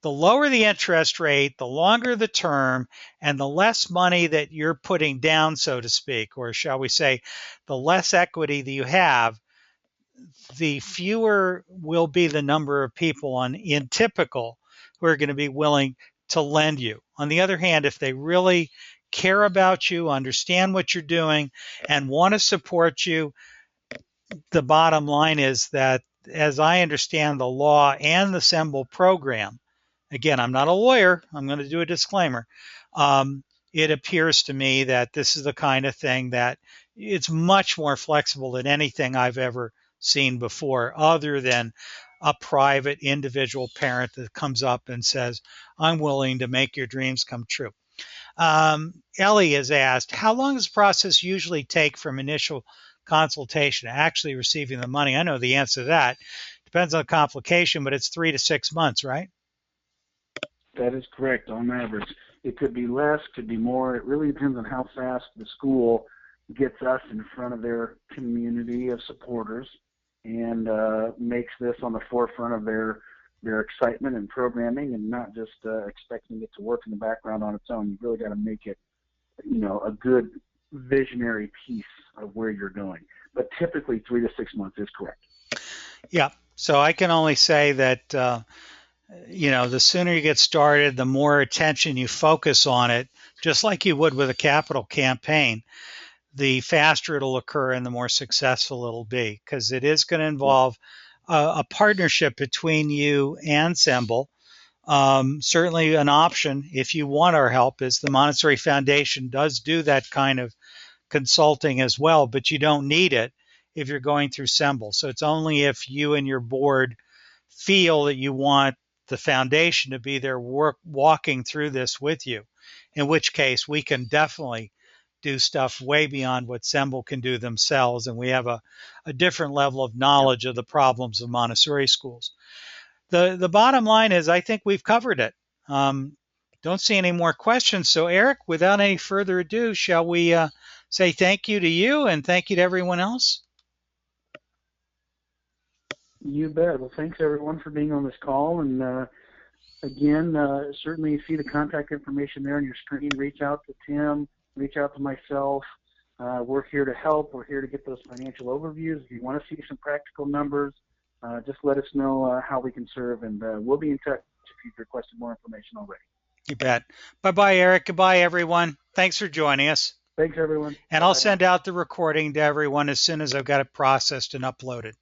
lower the interest rate, the longer the term, and the less money that you're putting down, so to speak, or shall we say, the less equity that you have, the fewer will be the number of people in typical who are going to be willing to lend you. On the other hand, if they really care about you, understand what you're doing, and want to support you, the bottom line is that, as I understand the law and the SEMBLE program, again, I'm not a lawyer, I'm going to do a disclaimer. It appears to me that this is the kind of thing that it's much more flexible than anything I've ever seen before, other than a private individual parent that comes up and says, I'm willing to make your dreams come true. Ellie has asked, how long does the process usually take from initial consultation to actually receiving the money? I know the answer to that. Depends on the complication, but it's 3 to 6 months, right? That is correct on average. It could be less, could be more. It really depends on how fast the school gets us in front of their community of supporters and makes this on the forefront of their excitement and programming, and not just expecting it to work in the background on its own. You've really got to make it, a good visionary piece of where you're going. But typically 3 to 6 months is correct. Yeah. So I can only say that, the sooner you get started, the more attention you focus on it, just like you would with a capital campaign, the faster it'll occur and the more successful it'll be, because it is going to involve a partnership between you and SEMBLE. Certainly an option, if you want our help, is the Montessori Foundation does do that kind of consulting as well, but you don't need it if you're going through SEMBLE. So it's only if you and your board feel that you want the foundation to be there walking through this with you, in which case we can definitely do stuff way beyond what SEMBLE can do themselves, and we have a different level of knowledge of the problems of Montessori schools. The bottom line is, I think we've covered it. Don't see any more questions. So Eric, without any further ado, shall we say thank you to you and thank you to everyone else? You bet. Well, thanks everyone for being on this call. And again, certainly see the contact information there on your screen. Reach out to Tim, reach out to myself. We're here to help. We're here to get those financial overviews. If you want to see some practical numbers, just let us know how we can serve, and we'll be in touch if you've requested more information already. You bet. Bye-bye, Eric. Goodbye, everyone. Thanks for joining us. Thanks, everyone. And I'll send out the recording to everyone as soon as I've got it processed and uploaded.